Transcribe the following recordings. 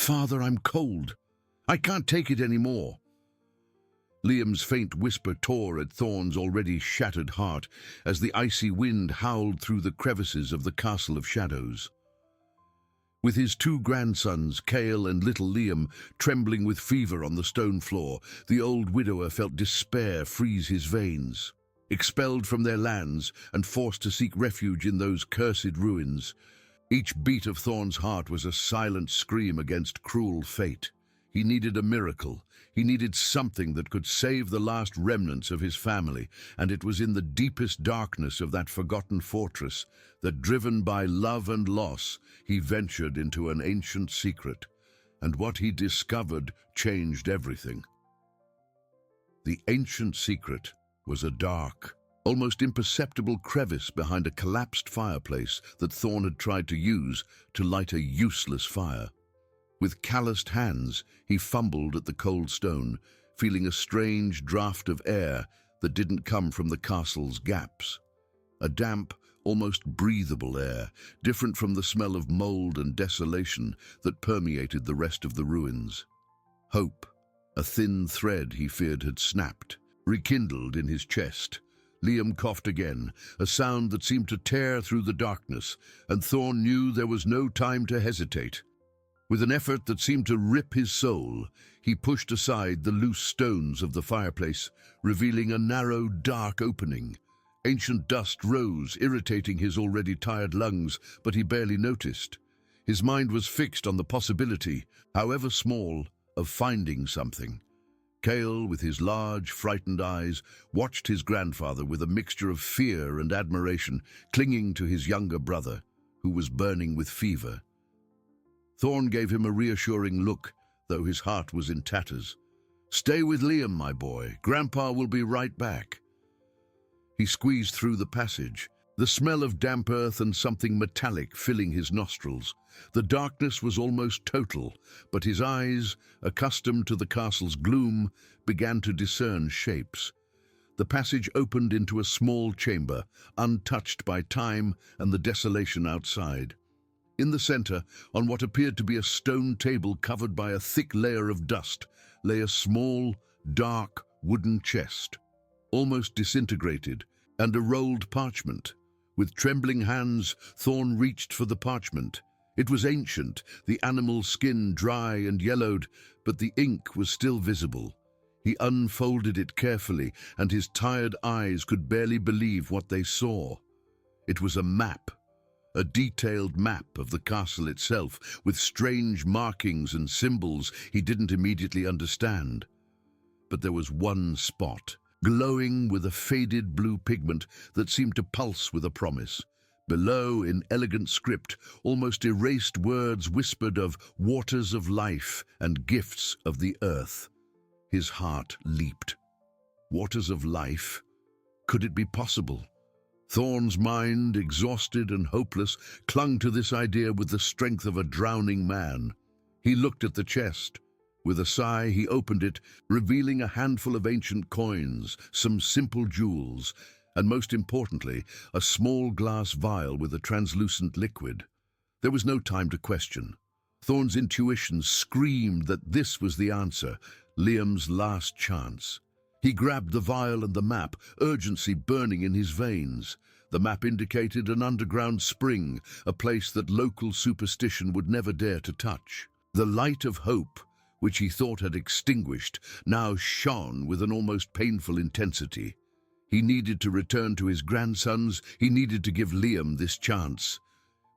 "Father, I'm cold. I can't take it anymore." Liam's faint whisper tore at Thorn's already shattered heart as the icy wind howled through the crevices of the Castle of Shadows. With his two grandsons, Cale and little Liam, trembling with fever on the stone floor, the old widower felt despair freeze his veins. Expelled from their lands and forced to seek refuge in those cursed ruins, each beat of Thorn's heart was a silent scream against cruel fate. He needed a miracle. He needed something that could save the last remnants of his family, and it was in the deepest darkness of that forgotten fortress that, driven by love and loss, he ventured into an ancient secret, and what he discovered changed everything. The ancient secret was a dark, almost imperceptible crevice behind a collapsed fireplace that Thorn had tried to use to light a useless fire. With calloused hands, he fumbled at the cold stone, feeling a strange draught of air that didn't come from the castle's gaps. A damp, almost breathable air, different from the smell of mold and desolation that permeated the rest of the ruins. Hope, a thin thread he feared had snapped, rekindled in his chest. Liam coughed again, a sound that seemed to tear through the darkness, and Thorn knew there was no time to hesitate. With an effort that seemed to rip his soul, he pushed aside the loose stones of the fireplace, revealing a narrow, dark opening. Ancient dust rose, irritating his already tired lungs, but he barely noticed. His mind was fixed on the possibility, however small, of finding something. Cale, with his large, frightened eyes, watched his grandfather with a mixture of fear and admiration, clinging to his younger brother, who was burning with fever. Thorn gave him a reassuring look, though his heart was in tatters. "Stay with Liam, my boy. Grandpa will be right back." He squeezed through the passage, the smell of damp earth and something metallic filling his nostrils. The darkness was almost total, but his eyes, accustomed to the castle's gloom, began to discern shapes. The passage opened into a small chamber, untouched by time and the desolation outside. In the center, on what appeared to be a stone table covered by a thick layer of dust, lay a small, dark, wooden chest, almost disintegrated, and a rolled parchment. With trembling hands, Thorn reached for the parchment. It was ancient, the animal's skin dry and yellowed, but the ink was still visible. He unfolded it carefully, and his tired eyes could barely believe what they saw. It was a map. A detailed map of the castle itself, with strange markings and symbols he didn't immediately understand. But there was one spot, glowing with a faded blue pigment that seemed to pulse with a promise. Below, in elegant script, almost erased words whispered of waters of life and gifts of the earth. His heart leaped. Waters of life? Could it be possible? Thorn's mind, exhausted and hopeless, clung to this idea with the strength of a drowning man. He looked at the chest. With a sigh, he opened it, revealing a handful of ancient coins, some simple jewels, and most importantly, a small glass vial with a translucent liquid. There was no time to question. Thorn's intuition screamed that this was the answer, Liam's last chance. He grabbed the vial and the map, urgency burning in his veins. The map indicated an underground spring, a place that local superstition would never dare to touch. The light of hope, which he thought had extinguished, now shone with an almost painful intensity. He needed to return to his grandsons. He needed to give Liam this chance.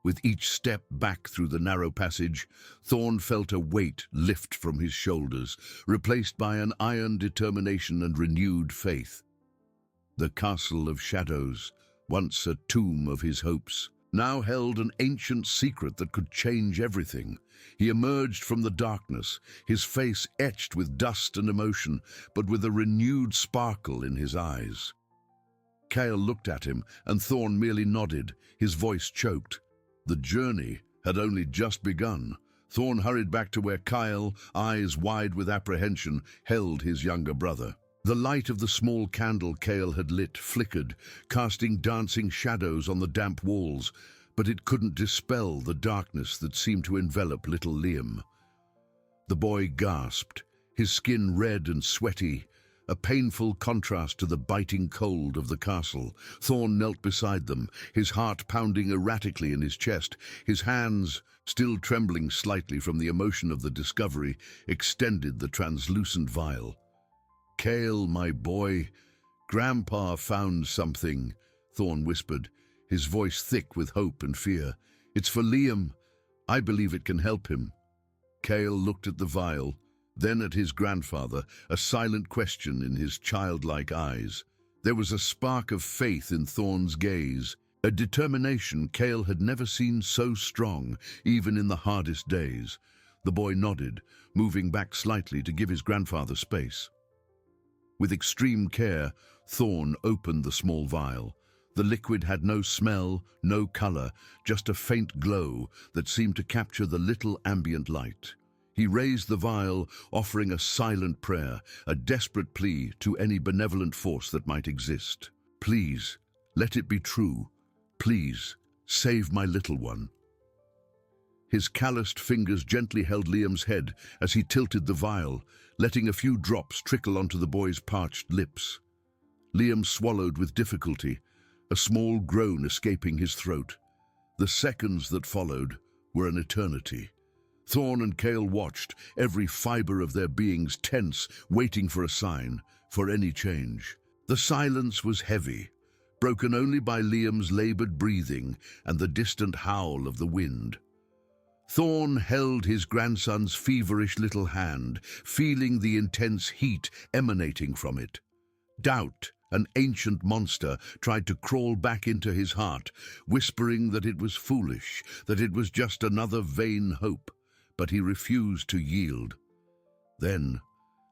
With each step back through the narrow passage, Thorn felt a weight lift from his shoulders, replaced by an iron determination and renewed faith. The Castle of Shadows, once a tomb of his hopes, now held an ancient secret that could change everything. He emerged from the darkness, his face etched with dust and emotion, but with a renewed sparkle in his eyes. Cale looked at him, and Thorn merely nodded, his voice choked. The journey had only just begun. Thorn hurried back to where Kyle, eyes wide with apprehension, held his younger brother. The light of the small candle Cale had lit flickered, casting dancing shadows on the damp walls, but it couldn't dispel the darkness that seemed to envelop little Liam. The boy gasped, his skin red and sweaty, a painful contrast to the biting cold of the castle. Thorn knelt beside them, his heart pounding erratically in his chest, his hands, still trembling slightly from the emotion of the discovery, extended the translucent vial. "Cale, my boy, Grandpa found something," Thorn whispered, his voice thick with hope and fear. "It's for Liam. I believe it can help him." Cale looked at the vial, then at his grandfather, a silent question in his childlike eyes. There was a spark of faith in Thorn's gaze, a determination Cale had never seen so strong, even in the hardest days. The boy nodded, moving back slightly to give his grandfather space. With extreme care, Thorn opened the small vial. The liquid had no smell, no color, just a faint glow that seemed to capture the little ambient light. He raised the vial, offering a silent prayer, a desperate plea to any benevolent force that might exist. "Please, let it be true. Please, save my little one." His calloused fingers gently held Liam's head as he tilted the vial, letting a few drops trickle onto the boy's parched lips. Liam swallowed with difficulty, a small groan escaping his throat. The seconds that followed were an eternity. Thorn and Cale watched, every fiber of their beings tense, waiting for a sign, for any change. The silence was heavy, broken only by Liam's labored breathing and the distant howl of the wind. Thorn held his grandson's feverish little hand, feeling the intense heat emanating from it. Doubt, an ancient monster, tried to crawl back into his heart, whispering that it was foolish, that it was just another vain hope. But he refused to yield. Then,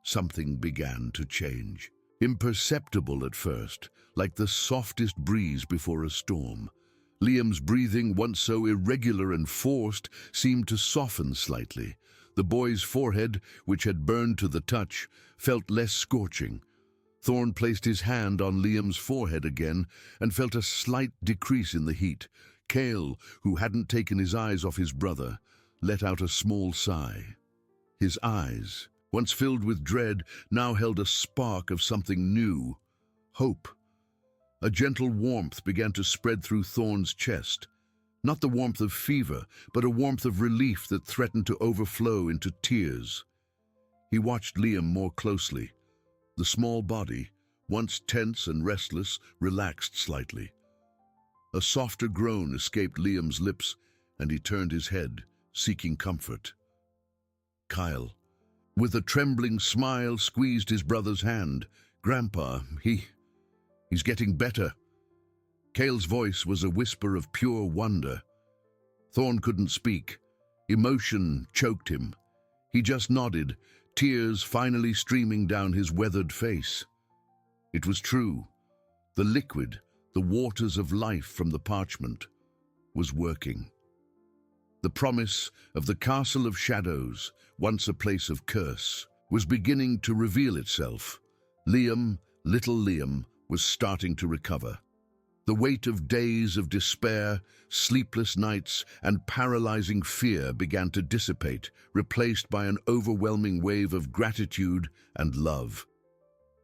something began to change. Imperceptible at first, like the softest breeze before a storm. Liam's breathing, once so irregular and forced, seemed to soften slightly. The boy's forehead, which had burned to the touch, felt less scorching. Thorn placed his hand on Liam's forehead again and felt a slight decrease in the heat. Cale, who hadn't taken his eyes off his brother, let out a small sigh. His eyes, once filled with dread, now held a spark of something new, hope. A gentle warmth began to spread through Thorn's chest. Not the warmth of fever, but a warmth of relief that threatened to overflow into tears. He watched Liam more closely. The small body, once tense and restless, relaxed slightly. A softer groan escaped Liam's lips, and he turned his head, seeking comfort. Kyle, with a trembling smile, squeezed his brother's hand. "Grandpa, he's getting better." Cale's voice was a whisper of pure wonder. Thorn couldn't speak. Emotion choked him. He just nodded, tears finally streaming down his weathered face. It was true. The liquid, the waters of life from the parchment, was working. The promise of the Castle of Shadows, once a place of curse, was beginning to reveal itself. Liam, little Liam, was starting to recover. The weight of days of despair, sleepless nights, and paralyzing fear began to dissipate, replaced by an overwhelming wave of gratitude and love.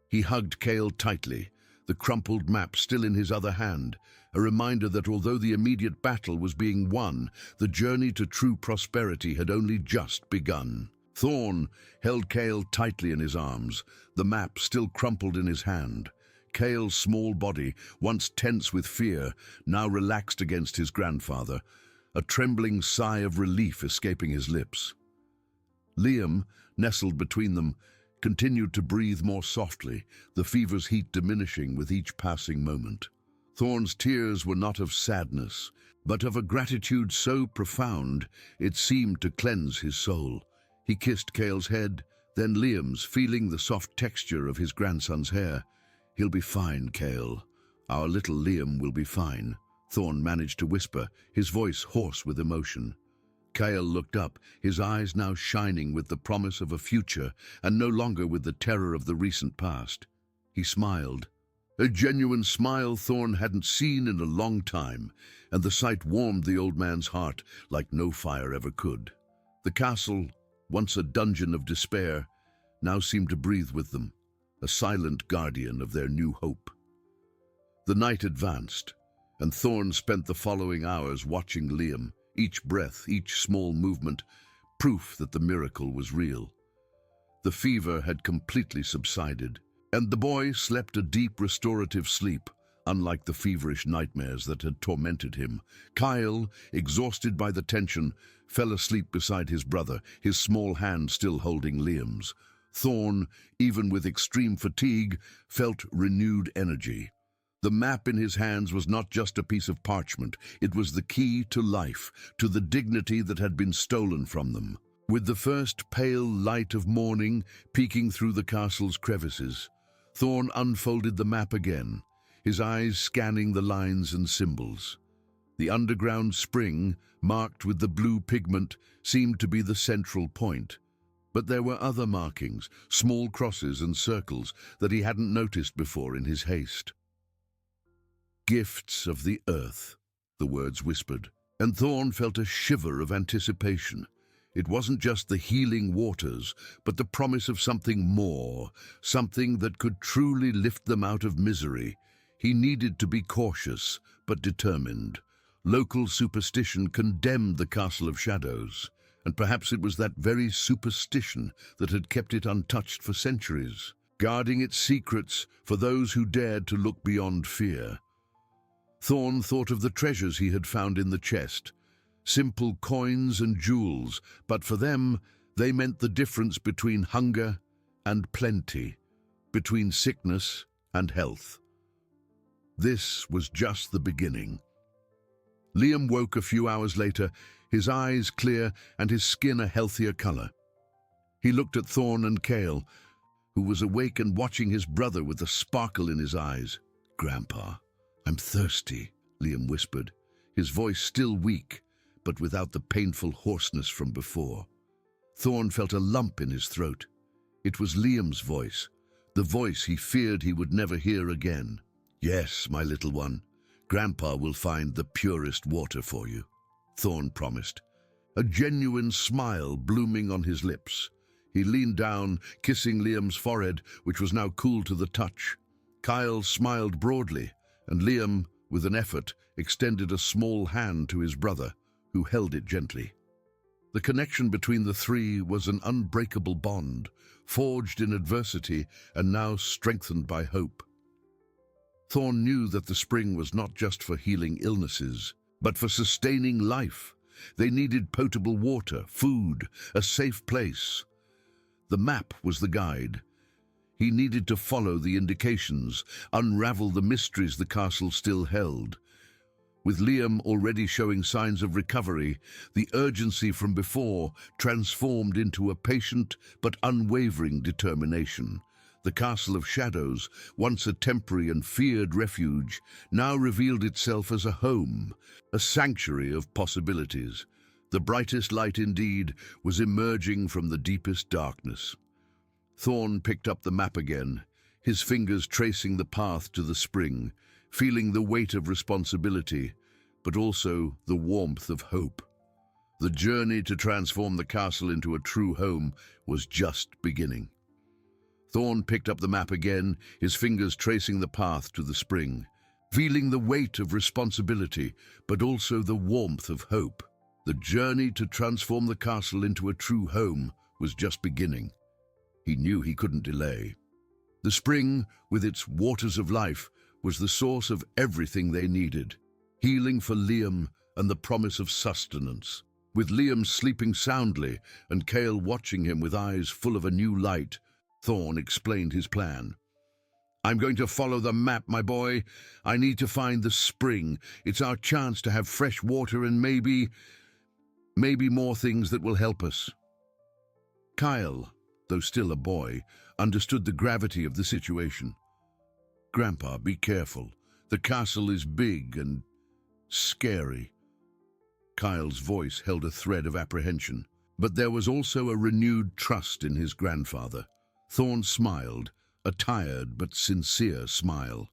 He hugged Cale tightly, the crumpled map still in his other hand, a reminder that although the immediate battle was being won, the journey to true prosperity had only just begun. Thorn held Cale tightly in his arms, the map still crumpled in his hand. Cale's small body, once tense with fear, now relaxed against his grandfather, a trembling sigh of relief escaping his lips. Liam, nestled between them, continued to breathe more softly, the fever's heat diminishing with each passing moment. Thorn's tears were not of sadness, but of a gratitude so profound it seemed to cleanse his soul. He kissed Cale's head, then Liam's, feeling the soft texture of his grandson's hair. "He'll be fine, Cale. Our little Liam will be fine," Thorn managed to whisper, his voice hoarse with emotion. Cale looked up, his eyes now shining with the promise of a future and no longer with the terror of the recent past. He smiled, a genuine smile Thorn hadn't seen in a long time, and the sight warmed the old man's heart like no fire ever could. The castle once a dungeon of despair, now seemed to breathe with them, a silent guardian of their new hope. The night advanced, and Thorn spent the following hours watching Liam, each breath, each small movement, proof that the miracle was real. The fever had completely subsided, and the boy slept a deep restorative sleep, unlike the feverish nightmares that had tormented him. Kyle, exhausted by the tension, fell asleep beside his brother, his small hand still holding Liam's. Thorn, even with extreme fatigue, felt renewed energy. The map in his hands was not just a piece of parchment, it was the key to life, to the dignity that had been stolen from them. With the first pale light of morning peeking through the castle's crevices, Thorn unfolded the map again, his eyes scanning the lines and symbols. The underground spring, marked with the blue pigment, seemed to be the central point. But there were other markings, small crosses and circles, that he hadn't noticed before in his haste. "Gifts of the earth," the words whispered, and Thorn felt a shiver of anticipation. It wasn't just the healing waters, but the promise of something more, something that could truly lift them out of misery. He needed to be cautious, but determined. Local superstition condemned the Castle of Shadows, and perhaps it was that very superstition that had kept it untouched for centuries, guarding its secrets for those who dared to look beyond fear. Thorn thought of the treasures he had found in the chest, simple coins and jewels, but for them, they meant the difference between hunger and plenty, between sickness and health. This was just the beginning. Liam woke a few hours later, his eyes clear and his skin a healthier color. He looked at Thorn and Kale, who was awake and watching his brother with a sparkle in his eyes. "Grandpa, I'm thirsty," Liam whispered, his voice still weak, but without the painful hoarseness from before. Thorn felt a lump in his throat. It was Liam's voice, the voice he feared he would never hear again. "Yes, my little one, Grandpa will find the purest water for you," Thorn promised, a genuine smile blooming on his lips. He leaned down, kissing Liam's forehead, which was now cool to the touch. Kyle smiled broadly, and Liam, with an effort, extended a small hand to his brother, who held it gently. The connection between the three was an unbreakable bond, forged in adversity and now strengthened by hope. Thorn knew that the spring was not just for healing illnesses, but for sustaining life. They needed potable water, food, a safe place. The map was the guide. He needed to follow the indications, unravel the mysteries the castle still held. With Liam already showing signs of recovery, the urgency from before transformed into a patient but unwavering determination. The Castle of Shadows, once a temporary and feared refuge, now revealed itself as a home, a sanctuary of possibilities. The brightest light indeed was emerging from the deepest darkness. Thorn picked up the map again, his fingers tracing the path to the spring, feeling the weight of responsibility, but also the warmth of hope. The journey to transform the castle into a true home was just beginning. Thorn picked up the map again, his fingers tracing the path to the spring, feeling the weight of responsibility, but also the warmth of hope. The journey to transform the castle into a true home was just beginning. He knew he couldn't delay. The spring, with its waters of life, was the source of everything they needed. Healing for Liam and the promise of sustenance. With Liam sleeping soundly and Kale watching him with eyes full of a new light, Thorn explained his plan. "I'm going to follow the map, my boy. I need to find the spring. It's our chance to have fresh water and maybe more things that will help us." Kyle, though still a boy, understood the gravity of the situation. "Grandpa, be careful. The castle is big and scary." Kyle's voice held a thread of apprehension, but there was also a renewed trust in his grandfather. Thorn smiled, a tired but sincere smile.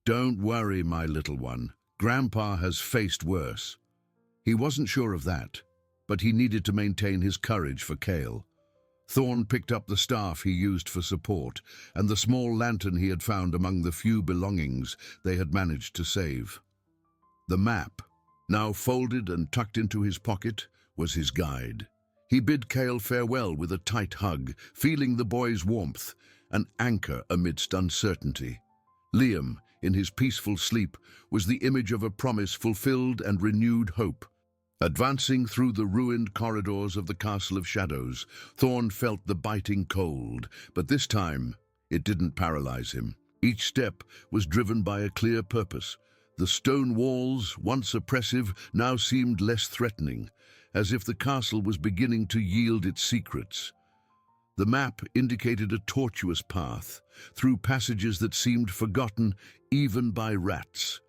"Don't worry, my little one. Grandpa has faced worse." He wasn't sure of that, but he needed to maintain his courage for Kale. Thorn picked up the staff he used for support and the small lantern he had found among the few belongings they had managed to save. The map, now folded and tucked into his pocket, was his guide. He bid Cale farewell with a tight hug, feeling the boy's warmth, an anchor amidst uncertainty. Liam, in his peaceful sleep, was the image of a promise fulfilled and renewed hope. Advancing through the ruined corridors of the Castle of Shadows, Thorn felt the biting cold, but this time it didn't paralyze him. Each step was driven by a clear purpose. The stone walls, once oppressive, now seemed less threatening, as if the castle was beginning to yield its secrets. The map indicated a tortuous path, through passages that seemed forgotten even by rats.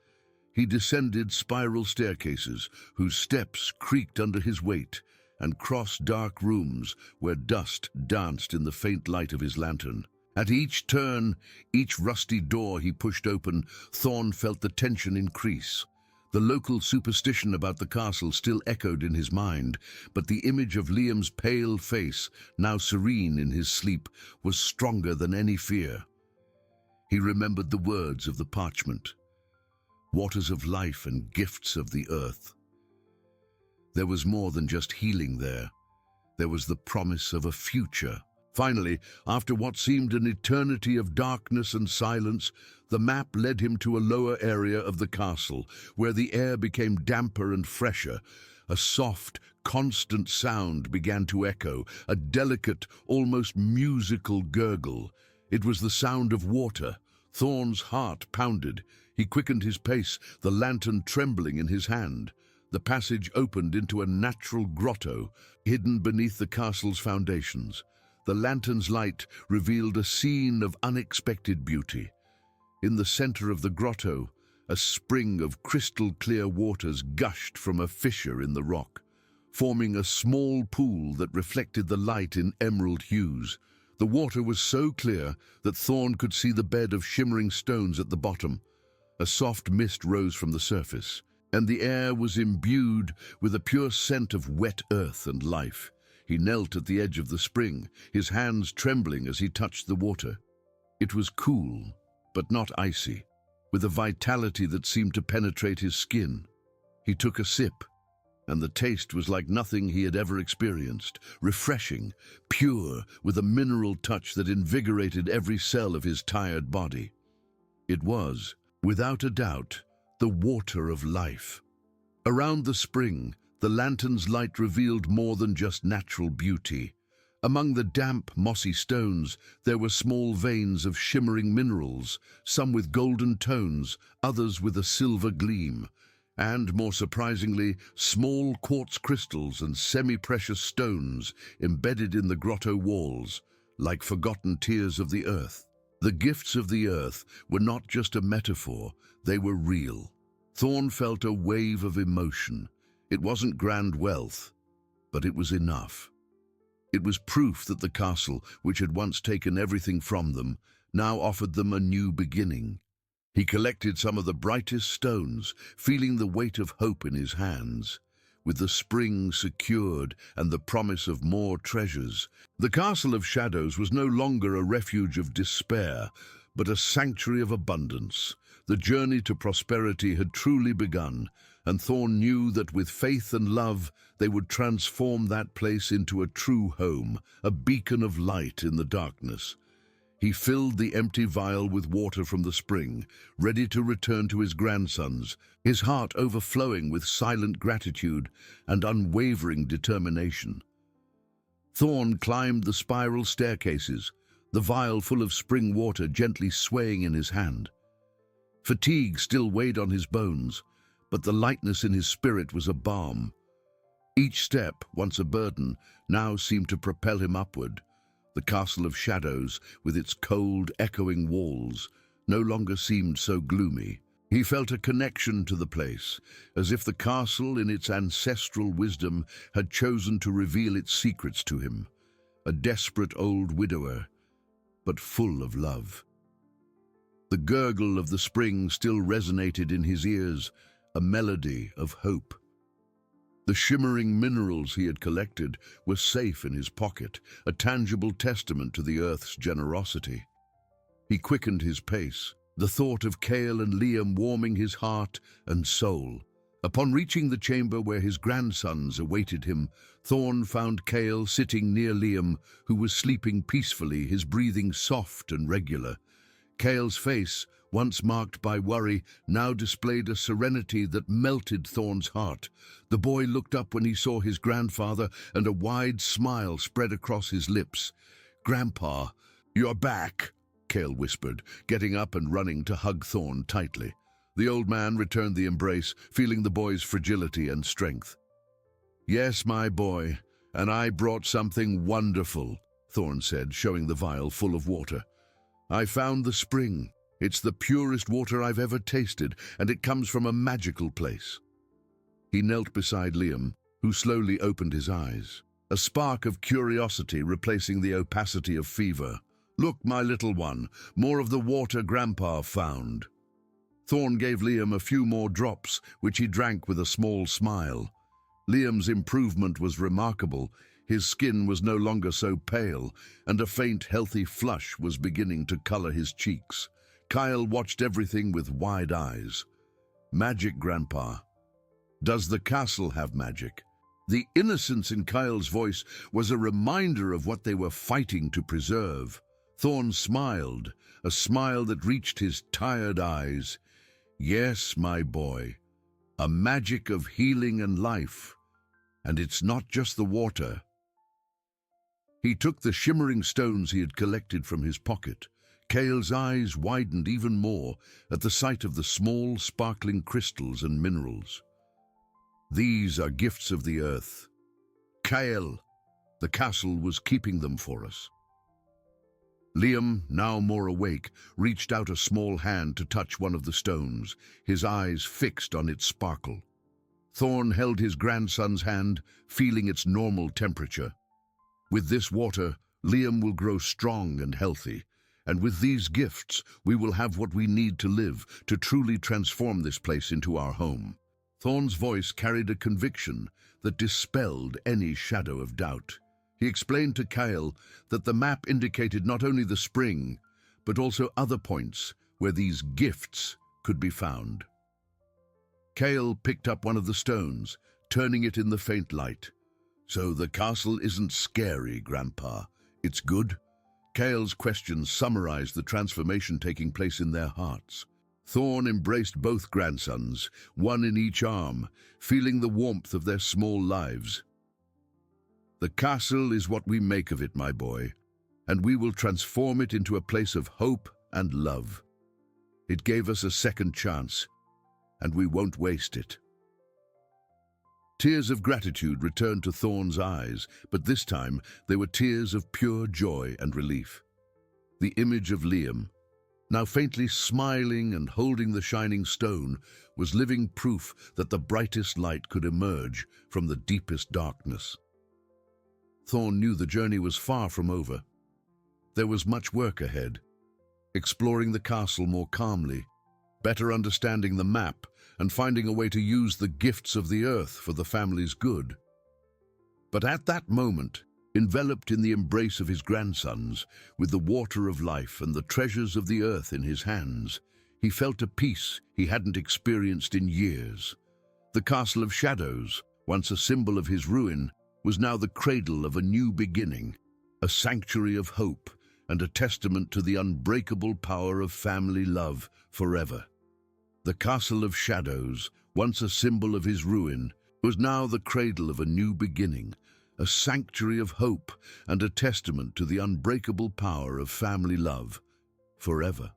He descended spiral staircases, whose steps creaked under his weight, and crossed dark rooms where dust danced in the faint light of his lantern. At each turn, each rusty door he pushed open, Thorn felt the tension increase. The local superstition about the castle still echoed in his mind, but the image of Liam's pale face, now serene in his sleep, was stronger than any fear. He remembered the words of the parchment, waters of life and gifts of the earth. There was more than just healing there. There was the promise of a future. Finally, after what seemed an eternity of darkness and silence, the map led him to a lower area of the castle, where the air became damper and fresher. A soft, constant sound began to echo, a delicate, almost musical gurgle. It was the sound of water. Thorn's heart pounded. He quickened his pace, the lantern trembling in his hand. The passage opened into a natural grotto, hidden beneath the castle's foundations. The lantern's light revealed a scene of unexpected beauty. In the center of the grotto, a spring of crystal-clear waters gushed from a fissure in the rock, forming a small pool that reflected the light in emerald hues. The water was so clear that Thorn could see the bed of shimmering stones at the bottom. A soft mist rose from the surface, and the air was imbued with a pure scent of wet earth and life. He knelt at the edge of the spring, his hands trembling as he touched the water. It was cool, but not icy, with a vitality that seemed to penetrate his skin. He took a sip, and the taste was like nothing he had ever experienced, refreshing, pure, with a mineral touch that invigorated every cell of his tired body. It was, without a doubt, the water of life. Around the spring, the lantern's light revealed more than just natural beauty. Among the damp, mossy stones, there were small veins of shimmering minerals, some with golden tones, others with a silver gleam, and, more surprisingly, small quartz crystals and semi-precious stones embedded in the grotto walls, like forgotten tears of the earth. The gifts of the earth were not just a metaphor, they were real. Thorn felt a wave of emotion. It wasn't grand wealth, but it was enough. It was proof that the castle, which had once taken everything from them, now offered them a new beginning. He collected some of the brightest stones, feeling the weight of hope in his hands. With the spring secured and the promise of more treasures, the Castle of Shadows was no longer a refuge of despair, but a sanctuary of abundance. The journey to prosperity had truly begun, and Thorn knew that with faith and love they would transform that place into a true home, a beacon of light in the darkness. He filled the empty vial with water from the spring, ready to return to his grandsons, his heart overflowing with silent gratitude and unwavering determination. Thorn climbed the spiral staircases, the vial full of spring water gently swaying in his hand. Fatigue still weighed on his bones, but the lightness in his spirit was a balm. Each step, once a burden, now seemed to propel him upward. The Castle of Shadows, with its cold, echoing walls, no longer seemed so gloomy. He felt a connection to the place, as if the castle, in its ancestral wisdom, had chosen to reveal its secrets to him. A desperate old widower, but full of love. The gurgle of the spring still resonated in his ears, a melody of hope. The shimmering minerals he had collected were safe in his pocket, a tangible testament to the Earth's generosity. He quickened his pace, the thought of Cale and Liam warming his heart and soul. Upon reaching the chamber where his grandsons awaited him, Thorn found Cale sitting near Liam, who was sleeping peacefully, his breathing soft and regular. Cale's face, once marked by worry, now displayed a serenity that melted Thorn's heart. The boy looked up when he saw his grandfather, and a wide smile spread across his lips. "Grandpa, you're back," Cale whispered, getting up and running to hug Thorn tightly. The old man returned the embrace, feeling the boy's fragility and strength. "Yes, my boy, and I brought something wonderful," Thorn said, showing the vial full of water. "I found the spring. It's the purest water I've ever tasted, and it comes from a magical place." He knelt beside Liam, who slowly opened his eyes, a spark of curiosity replacing the opacity of fever. "Look, my little one, more of the water Grandpa found." Thorn gave Liam a few more drops, which he drank with a small smile. Liam's improvement was remarkable. His skin was no longer so pale, and a faint, healthy flush was beginning to color his cheeks. Kyle watched everything with wide eyes. "Magic, Grandpa. Does the castle have magic?" The innocence in Kyle's voice was a reminder of what they were fighting to preserve. Thorn smiled, a smile that reached his tired eyes. "Yes, my boy, a magic of healing and life. And it's not just the water." He took the shimmering stones he had collected from his pocket. Cale's eyes widened even more at the sight of the small, sparkling crystals and minerals. "These are gifts of the earth. Cale, the castle was keeping them for us." Liam, now more awake, reached out a small hand to touch one of the stones, his eyes fixed on its sparkle. Thorn held his grandson's hand, feeling its normal temperature. "With this water, Liam will grow strong and healthy, and with these gifts, we will have what we need to live, to truly transform this place into our home." Thorn's voice carried a conviction that dispelled any shadow of doubt. He explained to Kyle that the map indicated not only the spring, but also other points where these gifts could be found. Kyle picked up one of the stones, turning it in the faint light. "So the castle isn't scary, Grandpa. It's good?" Kale's questions summarized the transformation taking place in their hearts. Thorn embraced both grandsons, one in each arm, feeling the warmth of their small lives. "The castle is what we make of it, my boy, and we will transform it into a place of hope and love. It gave us a second chance, and we won't waste it." Tears of gratitude returned to Thorn's eyes, but this time they were tears of pure joy and relief. The image of Liam, now faintly smiling and holding the shining stone, was living proof that the brightest light could emerge from the deepest darkness. Thorn knew the journey was far from over. There was much work ahead, exploring the castle more calmly, better understanding the map, and finding a way to use the gifts of the earth for the family's good. But at that moment, enveloped in the embrace of his grandsons, with the water of life and the treasures of the earth in his hands, he felt a peace he hadn't experienced in years. The Castle of Shadows, once a symbol of his ruin, was now the cradle of a new beginning, a sanctuary of hope and a testament to the unbreakable power of family love forever. The Castle of Shadows, once a symbol of his ruin, was now the cradle of a new beginning, a sanctuary of hope and a testament to the unbreakable power of family love forever.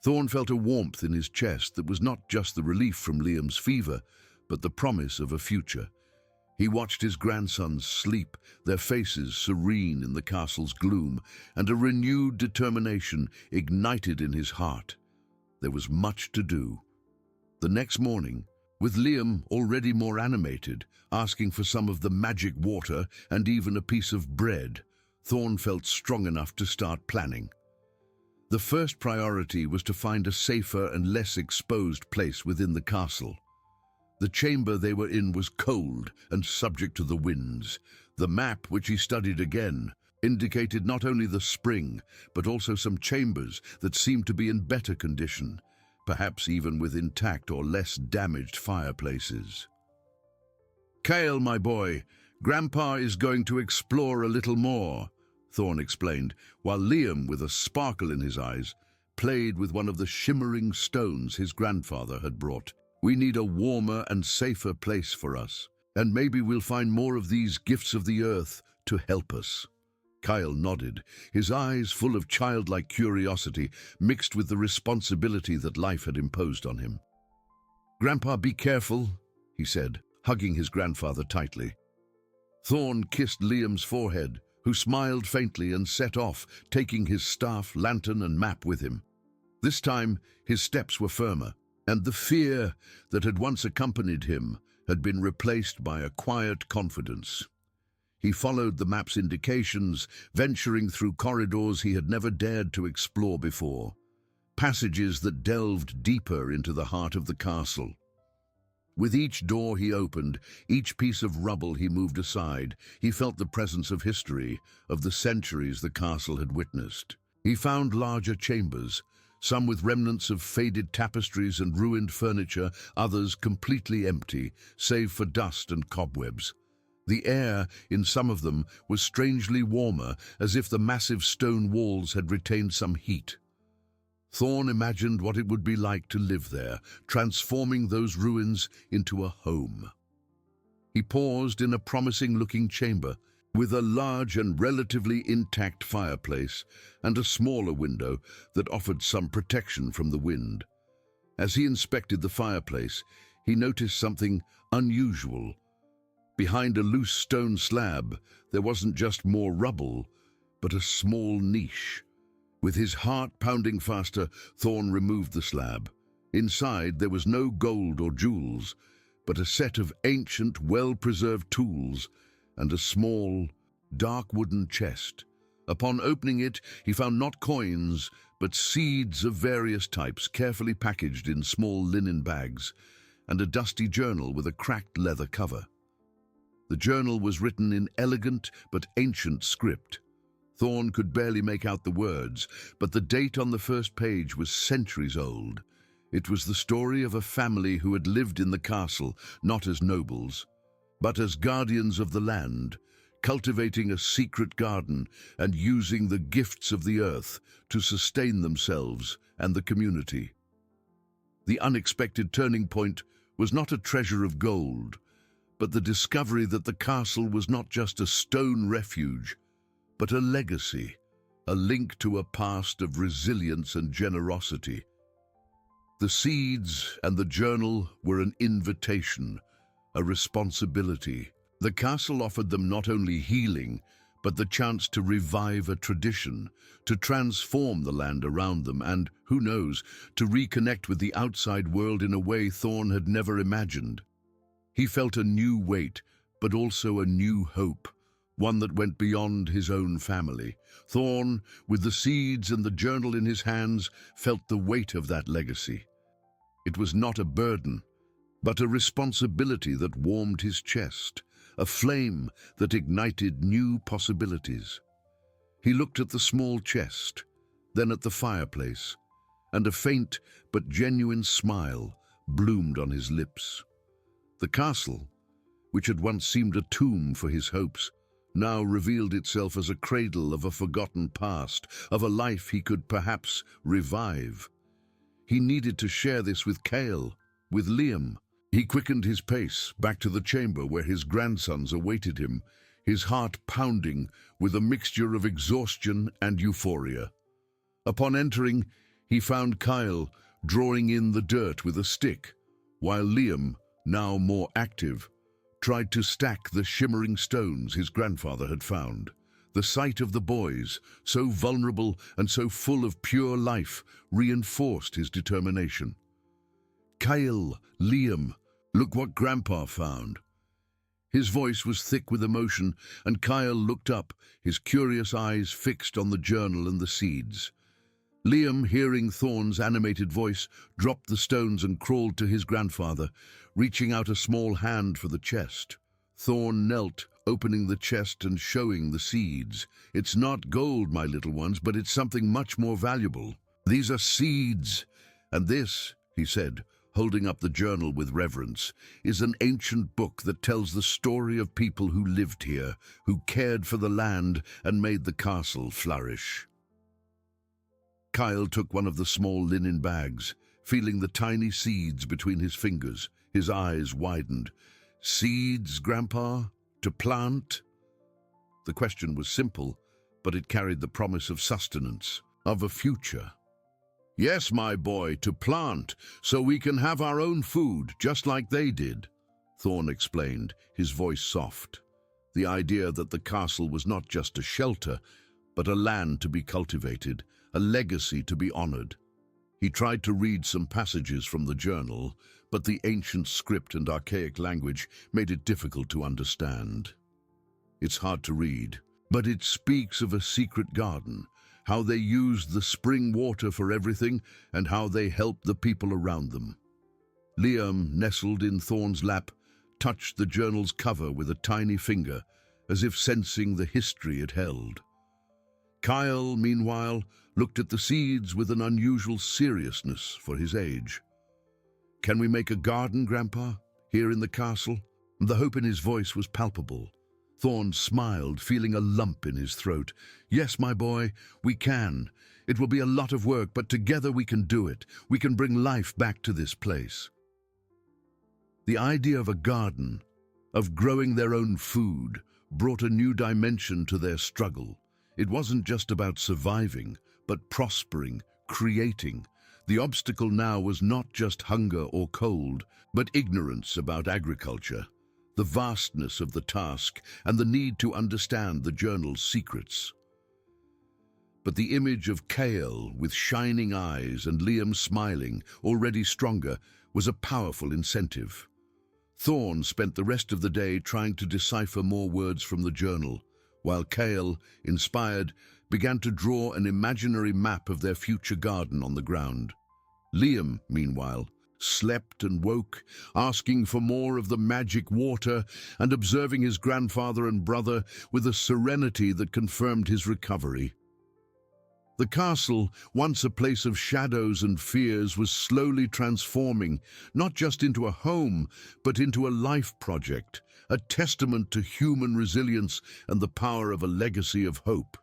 Thorn felt a warmth in his chest that was not just the relief from Liam's fever, but the promise of a future. He watched his grandsons sleep, their faces serene in the castle's gloom, and a renewed determination ignited in his heart. There was much to do. The next morning, with Liam already more animated, asking for some of the magic water and even a piece of bread, Thorn felt strong enough to start planning. The first priority was to find a safer and less exposed place within the castle. The chamber they were in was cold and subject to the winds. The map, which he studied again, indicated not only the spring, but also some chambers that seemed to be in better condition, perhaps even with intact or less damaged fireplaces. "Kale, my boy, Grandpa is going to explore a little more," Thorn explained, while Liam, with a sparkle in his eyes, played with one of the shimmering stones his grandfather had brought. "We need a warmer and safer place for us, and maybe we'll find more of these gifts of the earth to help us." Kyle nodded, his eyes full of childlike curiosity mixed with the responsibility that life had imposed on him. "Grandpa, be careful," he said, hugging his grandfather tightly. Thorn kissed Liam's forehead, who smiled faintly and set off, taking his staff, lantern, and map with him. This time, his steps were firmer, and the fear that had once accompanied him had been replaced by a quiet confidence. He followed the map's indications, venturing through corridors he had never dared to explore before, passages that delved deeper into the heart of the castle. With each door he opened, each piece of rubble he moved aside, he felt the presence of history, of the centuries the castle had witnessed. He found larger chambers, some with remnants of faded tapestries and ruined furniture, others completely empty, save for dust and cobwebs. The air in some of them was strangely warmer, as if the massive stone walls had retained some heat. Thorn imagined what it would be like to live there, transforming those ruins into a home. He paused in a promising-looking chamber, with a large and relatively intact fireplace and a smaller window that offered some protection from the wind. As he inspected the fireplace, he noticed something unusual. Behind a loose stone slab, there wasn't just more rubble, but a small niche. With his heart pounding faster, Thorn removed the slab. Inside, there was no gold or jewels, but a set of ancient, well-preserved tools and a small, dark wooden chest. Upon opening it, he found not coins, but seeds of various types, carefully packaged in small linen bags, and a dusty journal with a cracked leather cover. The journal was written in elegant but ancient script. Thorn could barely make out the words, but the date on the first page was centuries old. It was the story of a family who had lived in the castle, not as nobles, but as guardians of the land, cultivating a secret garden and using the gifts of the earth to sustain themselves and the community. The unexpected turning point was not a treasure of gold, but the discovery that the castle was not just a stone refuge, but a legacy, a link to a past of resilience and generosity. The seeds and the journal were an invitation, a responsibility. The castle offered them not only healing, but the chance to revive a tradition, to transform the land around them and, who knows, to reconnect with the outside world in a way Thorn had never imagined. He felt a new weight, but also a new hope, one that went beyond his own family. Thorn, with the seeds and the journal in his hands, felt the weight of that legacy. It was not a burden, but a responsibility that warmed his chest, a flame that ignited new possibilities. He looked at the small chest, then at the fireplace, and a faint but genuine smile bloomed on his lips. The castle, which had once seemed a tomb for his hopes, now revealed itself as a cradle of a forgotten past, of a life he could perhaps revive. He needed to share this with Kale, with Liam. He quickened his pace back to the chamber where his grandsons awaited him, his heart pounding with a mixture of exhaustion and euphoria. Upon entering, he found Kyle drawing in the dirt with a stick, while Liam, now more active, tried to stack the shimmering stones his grandfather had found. The sight of the boys, so vulnerable and so full of pure life, reinforced his determination. "Kyle, Liam, look what Grandpa found." His voice was thick with emotion, and Kyle looked up, his curious eyes fixed on the journal and the seeds. Liam, hearing Thorn's animated voice, dropped the stones and crawled to his grandfather, reaching out a small hand for the chest. Thorn knelt, opening the chest and showing the seeds. "It's not gold, my little ones, but it's something much more valuable. These are seeds. And this," he said, holding up the journal with reverence, "is an ancient book that tells the story of people who lived here, who cared for the land and made the castle flourish." Kyle took one of the small linen bags, feeling the tiny seeds between his fingers. His eyes widened. "Seeds, Grandpa? To plant?" The question was simple, but it carried the promise of sustenance, of a future. "Yes, my boy, to plant, so we can have our own food, just like they did," Thorn explained, his voice soft. The idea that the castle was not just a shelter, but a land to be cultivated, a legacy to be honored. He tried to read some passages from the journal, but the ancient script and archaic language made it difficult to understand. It's hard to read, but it speaks of a secret garden, how they used the spring water for everything, and how they helped the people around them. Liam, nestled in Thorn's lap, touched the journal's cover with a tiny finger, as if sensing the history it held. Kyle, meanwhile, looked at the seeds with an unusual seriousness for his age. "Can we make a garden, Grandpa, here in the castle?" The hope in his voice was palpable. Thorn smiled, feeling a lump in his throat. "Yes, my boy, we can. It will be a lot of work, but together we can do it. We can bring life back to this place." The idea of a garden, of growing their own food, brought a new dimension to their struggle. It wasn't just about surviving, but prospering, creating. The obstacle now was not just hunger or cold, but ignorance about agriculture, the vastness of the task, and the need to understand the journal's secrets. But the image of Kale with shining eyes and Liam smiling, already stronger, was a powerful incentive. Thorn spent the rest of the day trying to decipher more words from the journal, while Kale, inspired, began to draw an imaginary map of their future garden on the ground. Liam, meanwhile, slept and woke, asking for more of the magic water and observing his grandfather and brother with a serenity that confirmed his recovery. The castle, once a place of shadows and fears, was slowly transforming, not just into a home, but into a life project, a testament to human resilience and the power of a legacy of hope.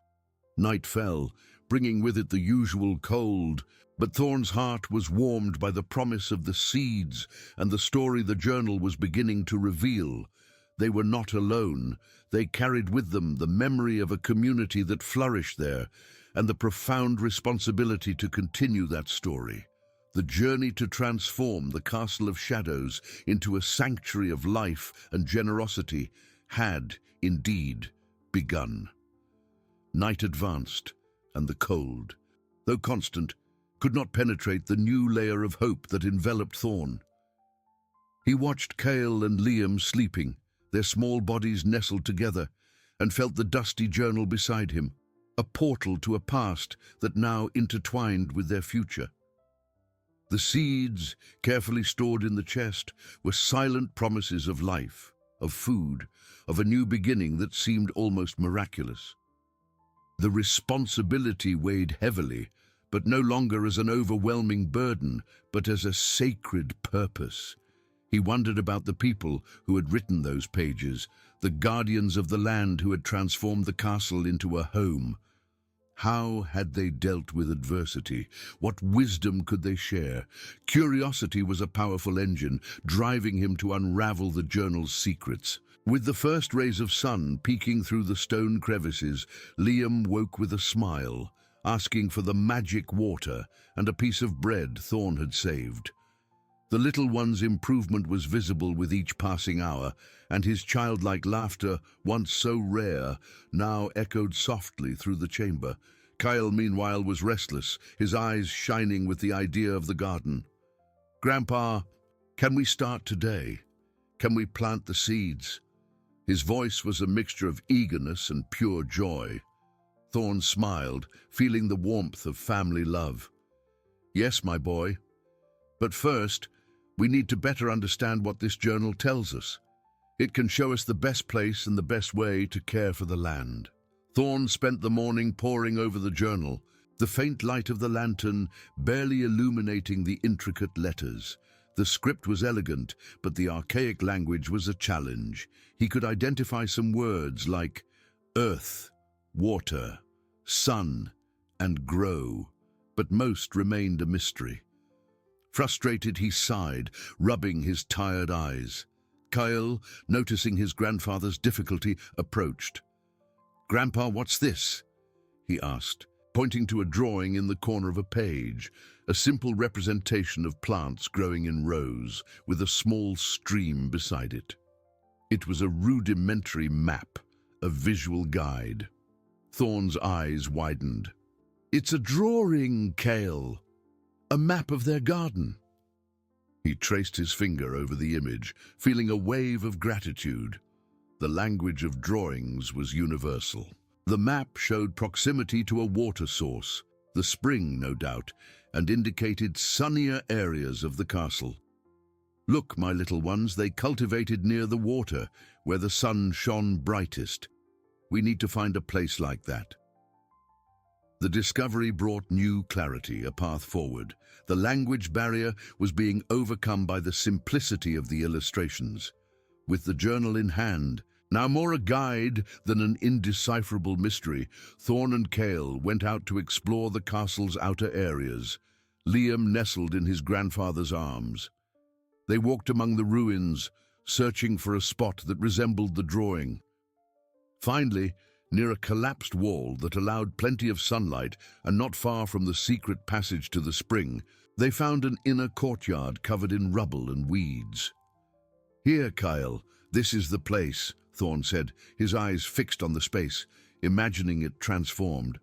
Night fell, bringing with it the usual cold, but Thorn's heart was warmed by the promise of the seeds and the story the journal was beginning to reveal. They were not alone. They carried with them the memory of a community that flourished there, and the profound responsibility to continue that story. The journey to transform the Castle of Shadows into a sanctuary of life and generosity had, indeed, begun. Night advanced, and the cold, though constant, could not penetrate the new layer of hope that enveloped Thorn. He watched Kale and Liam sleeping, their small bodies nestled together, and felt the dusty journal beside him, a portal to a past that now intertwined with their future. The seeds, carefully stored in the chest, were silent promises of life, of food, of a new beginning that seemed almost miraculous. The responsibility weighed heavily, but no longer as an overwhelming burden, but as a sacred purpose. He wondered about the people who had written those pages, the guardians of the land who had transformed the castle into a home. How had they dealt with adversity? What wisdom could they share? Curiosity was a powerful engine, driving him to unravel the journal's secrets. With the first rays of sun peeking through the stone crevices, Liam woke with a smile, asking for the magic water and a piece of bread Thorn had saved. The little one's improvement was visible with each passing hour, and his childlike laughter, once so rare, now echoed softly through the chamber. Kyle, meanwhile, was restless, his eyes shining with the idea of the garden. "Grandpa, can we start today? Can we plant the seeds?" His voice was a mixture of eagerness and pure joy. Thorn smiled, feeling the warmth of family love. Yes, my boy. But first, we need to better understand what this journal tells us. It can show us the best place and the best way to care for the land. Thorn spent the morning poring over the journal, the faint light of the lantern barely illuminating the intricate letters. The script was elegant, but the archaic language was a challenge. He could identify some words like earth, water, sun, and grow, but most remained a mystery. Frustrated, he sighed, rubbing his tired eyes. Kyle, noticing his grandfather's difficulty, approached. "Grandpa, what's this?" he asked, pointing to a drawing in the corner of a page, a simple representation of plants growing in rows, with a small stream beside it. It was a rudimentary map, a visual guide. Thorn's eyes widened. "It's a drawing, Kale. A map of their garden." He traced his finger over the image, feeling a wave of gratitude. The language of drawings was universal. The map showed proximity to a water source, the spring, no doubt, and indicated sunnier areas of the castle. "Look, my little ones, they cultivated near the water, where the sun shone brightest. We need to find a place like that." The discovery brought new clarity, a path forward. The language barrier was being overcome by the simplicity of the illustrations. With the journal in hand, now more a guide than an indecipherable mystery, Thorn and Kale went out to explore the castle's outer areas. Liam nestled in his grandfather's arms. They walked among the ruins, searching for a spot that resembled the drawing. Finally, near a collapsed wall that allowed plenty of sunlight and not far from the secret passage to the spring, they found an inner courtyard covered in rubble and weeds. "Here, Kyle, this is the place," Thorn said, his eyes fixed on the space, imagining it transformed.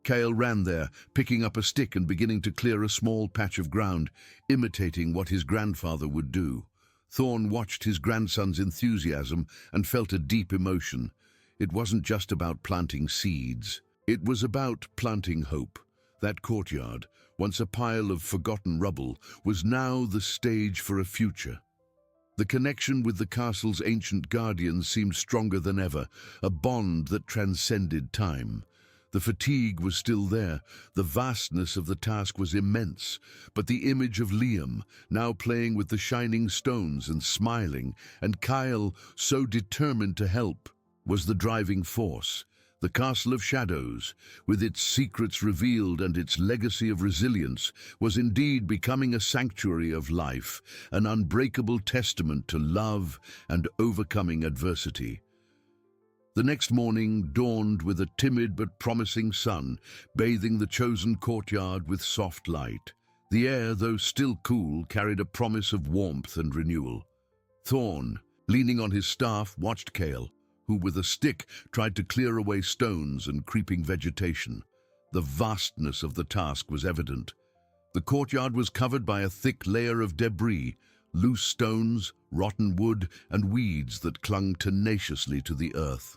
Kale ran there, picking up a stick and beginning to clear a small patch of ground, imitating what his grandfather would do. Thorn watched his grandson's enthusiasm and felt a deep emotion. It wasn't just about planting seeds. It was about planting hope. That courtyard, once a pile of forgotten rubble, was now the stage for a future. The connection with the castle's ancient guardians seemed stronger than ever, a bond that transcended time. The fatigue was still there, the vastness of the task was immense, but the image of Liam, now playing with the shining stones and smiling, and Kyle, so determined to help, was the driving force. The Castle of Shadows, with its secrets revealed and its legacy of resilience, was indeed becoming a sanctuary of life, an unbreakable testament to love and overcoming adversity. The next morning dawned with a timid but promising sun, bathing the chosen courtyard with soft light. The air, though still cool, carried a promise of warmth and renewal. Thorn, leaning on his staff, watched Kale, who with a stick tried to clear away stones and creeping vegetation. The vastness of the task was evident. The courtyard was covered by a thick layer of debris, loose stones, rotten wood, and weeds that clung tenaciously to the earth.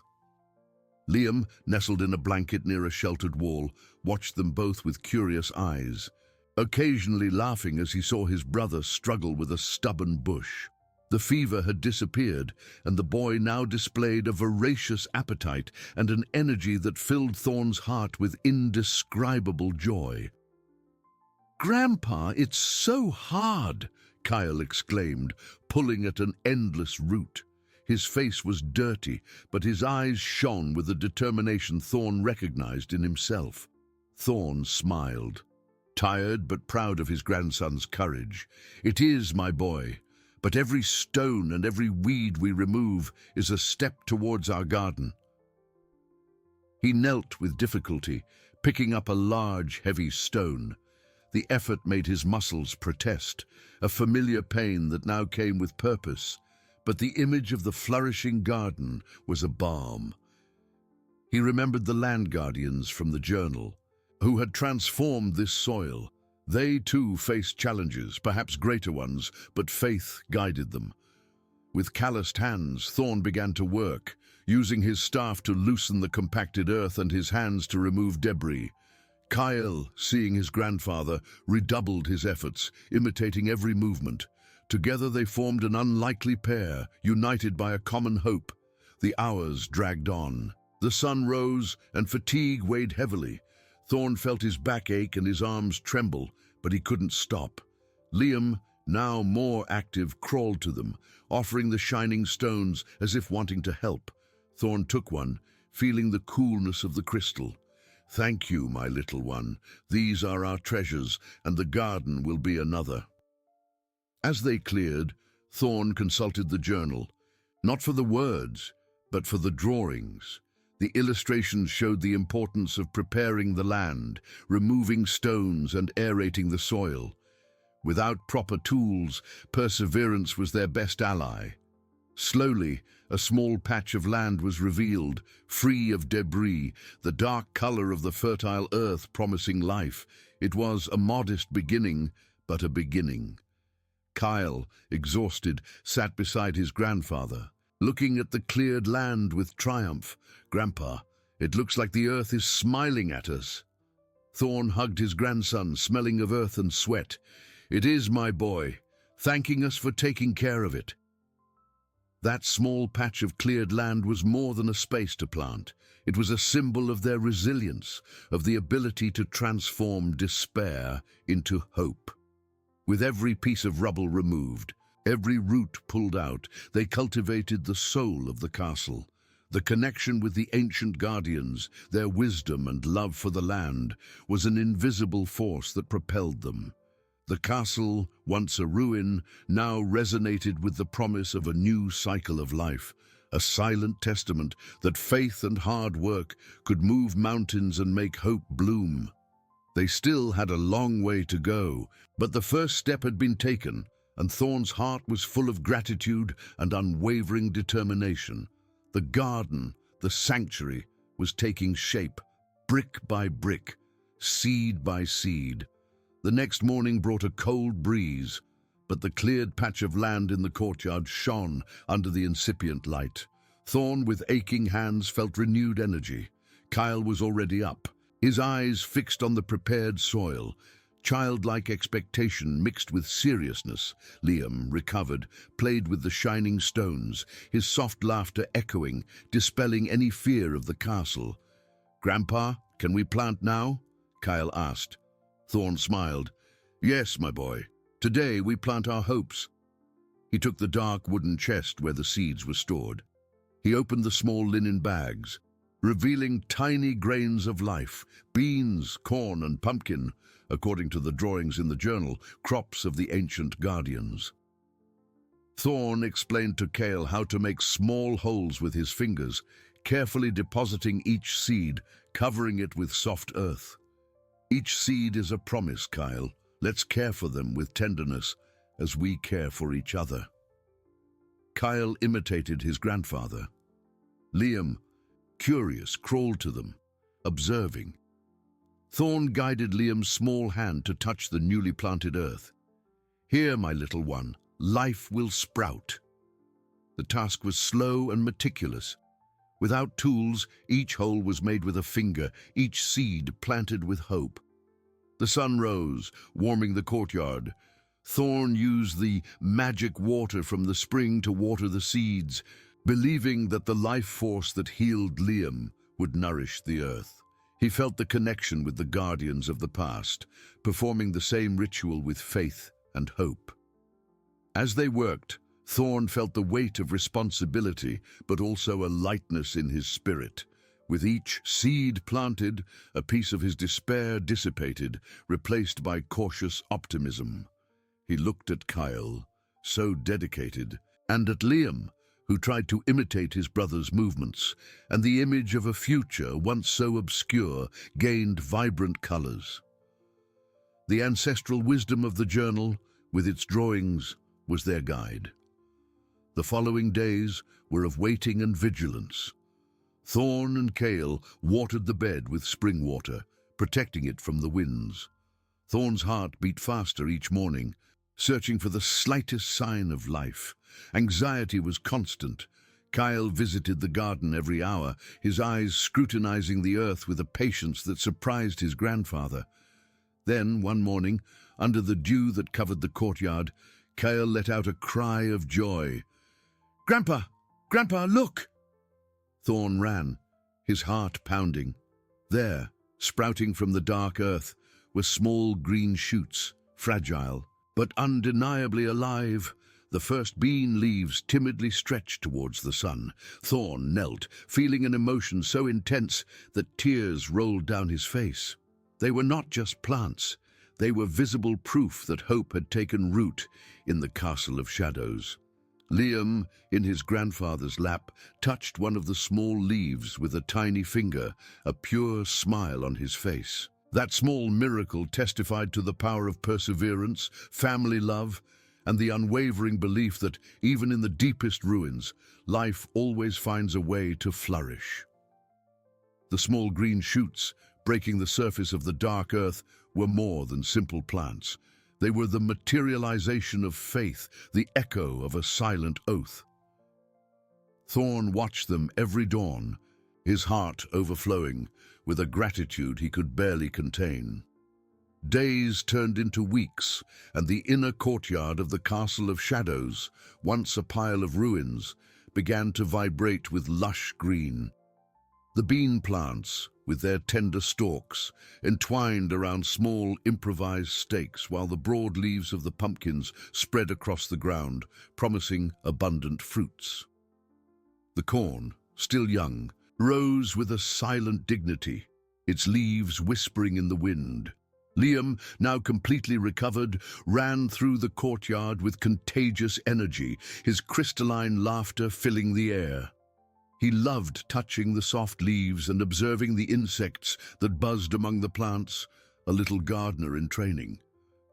Liam, nestled in a blanket near a sheltered wall, watched them both with curious eyes, occasionally laughing as he saw his brother struggle with a stubborn bush. The fever had disappeared, and the boy now displayed a voracious appetite and an energy that filled Thorn's heart with indescribable joy. "Grandpa, it's so hard," Kyle exclaimed, pulling at an endless root. His face was dirty, but his eyes shone with a determination Thorn recognized in himself. Thorn smiled, tired but proud of his grandson's courage. "It is, my boy. But every stone and every weed we remove is a step towards our garden." He knelt with difficulty, picking up a large, heavy stone. The effort made his muscles protest, a familiar pain that now came with purpose. But the image of the flourishing garden was a balm. He remembered the land guardians from the journal, who had transformed this soil. They too faced challenges, perhaps greater ones, but faith guided them. With calloused hands, Thorn began to work, using his staff to loosen the compacted earth and his hands to remove debris. Kyle, seeing his grandfather, redoubled his efforts, imitating every movement. Together they formed an unlikely pair, united by a common hope. The hours dragged on. The sun rose, and fatigue weighed heavily. Thorn felt his back ache and his arms tremble, but he couldn't stop. Liam, now more active, crawled to them, offering the shining stones as if wanting to help. Thorn took one, feeling the coolness of the crystal. "Thank you, my little one. These are our treasures, and the garden will be another." As they cleared, Thorn consulted the journal, not for the words, but for the drawings. The illustrations showed the importance of preparing the land, removing stones and aerating the soil. Without proper tools, perseverance was their best ally. Slowly, a small patch of land was revealed, free of debris, the dark color of the fertile earth promising life. It was a modest beginning, but a beginning. Kyle, exhausted, sat beside his grandfather, looking at the cleared land with triumph. "Grandpa, it looks like the earth is smiling at us." Thorn hugged his grandson, smelling of earth and sweat. "It is, my boy, thanking us for taking care of it." That small patch of cleared land was more than a space to plant. It was a symbol of their resilience, of the ability to transform despair into hope. With every piece of rubble removed, every root pulled out, they cultivated the soul of the castle. The connection with the ancient guardians, their wisdom and love for the land, was an invisible force that propelled them. The castle, once a ruin, now resonated with the promise of a new cycle of life, a silent testament that faith and hard work could move mountains and make hope bloom. They still had a long way to go, but the first step had been taken, and Thorn's heart was full of gratitude and unwavering determination. The garden, the sanctuary, was taking shape, brick by brick, seed by seed. The next morning brought a cold breeze, but the cleared patch of land in the courtyard shone under the incipient light. Thorn, with aching hands, felt renewed energy. Kyle was already up, his eyes fixed on the prepared soil. Childlike expectation mixed with seriousness. Liam, recovered, played with the shining stones, his soft laughter echoing, dispelling any fear of the castle. "Grandpa, can we plant now?" Kyle asked. Thorn smiled. "Yes, my boy. Today we plant our hopes." He took the dark wooden chest where the seeds were stored. He opened the small linen bags, revealing tiny grains of life, beans, corn, and pumpkin, according to the drawings in the journal, crops of the ancient guardians. Thorn explained to Kale how to make small holes with his fingers, carefully depositing each seed, covering it with soft earth. "Each seed is a promise, Kyle. Let's care for them with tenderness as we care for each other." Kyle imitated his grandfather. Liam, curious, crawled to them, observing. Thorn guided Liam's small hand to touch the newly planted earth. "Here, my little one, life will sprout." The task was slow and meticulous. Without tools, each hole was made with a finger, each seed planted with hope. The sun rose, warming the courtyard. Thorn used the magic water from the spring to water the seeds, believing that the life force that healed Liam would nourish the earth. He felt the connection with the guardians of the past, performing the same ritual with faith and hope. As they worked, Thorn felt the weight of responsibility, but also a lightness in his spirit. With each seed planted, a piece of his despair dissipated, replaced by cautious optimism. He looked at Kyle, so dedicated, and at Liam, who tried to imitate his brother's movements, and the image of a future once so obscure gained vibrant colors. The ancestral wisdom of the journal, with its drawings, was their guide. The following days were of waiting and vigilance. Thorn and Kale watered the bed with spring water, protecting it from the winds. Thorn's heart beat faster each morning, searching for the slightest sign of life. Anxiety was constant. Kyle visited the garden every hour, his eyes scrutinizing the earth with a patience that surprised his grandfather. Then, one morning, under the dew that covered the courtyard, Kyle let out a cry of joy. "Grandpa! Grandpa, look!" Thorn ran, his heart pounding. There, sprouting from the dark earth, were small green shoots, fragile, but undeniably alive. The first bean leaves timidly stretched towards the sun. Thorn knelt, feeling an emotion so intense that tears rolled down his face. They were not just plants. They were visible proof that hope had taken root in the Castle of Shadows. Liam, in his grandfather's lap, touched one of the small leaves with a tiny finger, a pure smile on his face. That small miracle testified to the power of perseverance, family love, and the unwavering belief that, even in the deepest ruins, life always finds a way to flourish. The small green shoots, breaking the surface of the dark earth, were more than simple plants. They were the materialization of faith, the echo of a silent oath. Thorn watched them every dawn, his heart overflowing with a gratitude he could barely contain. Days turned into weeks, and the inner courtyard of the Castle of Shadows, once a pile of ruins, began to vibrate with lush green. The bean plants, with their tender stalks, entwined around small improvised stakes, while the broad leaves of the pumpkins spread across the ground, promising abundant fruits. The corn, still young, rose with a silent dignity, its leaves whispering in the wind. Liam, now completely recovered, ran through the courtyard with contagious energy, his crystalline laughter filling the air. He loved touching the soft leaves and observing the insects that buzzed among the plants, a little gardener in training.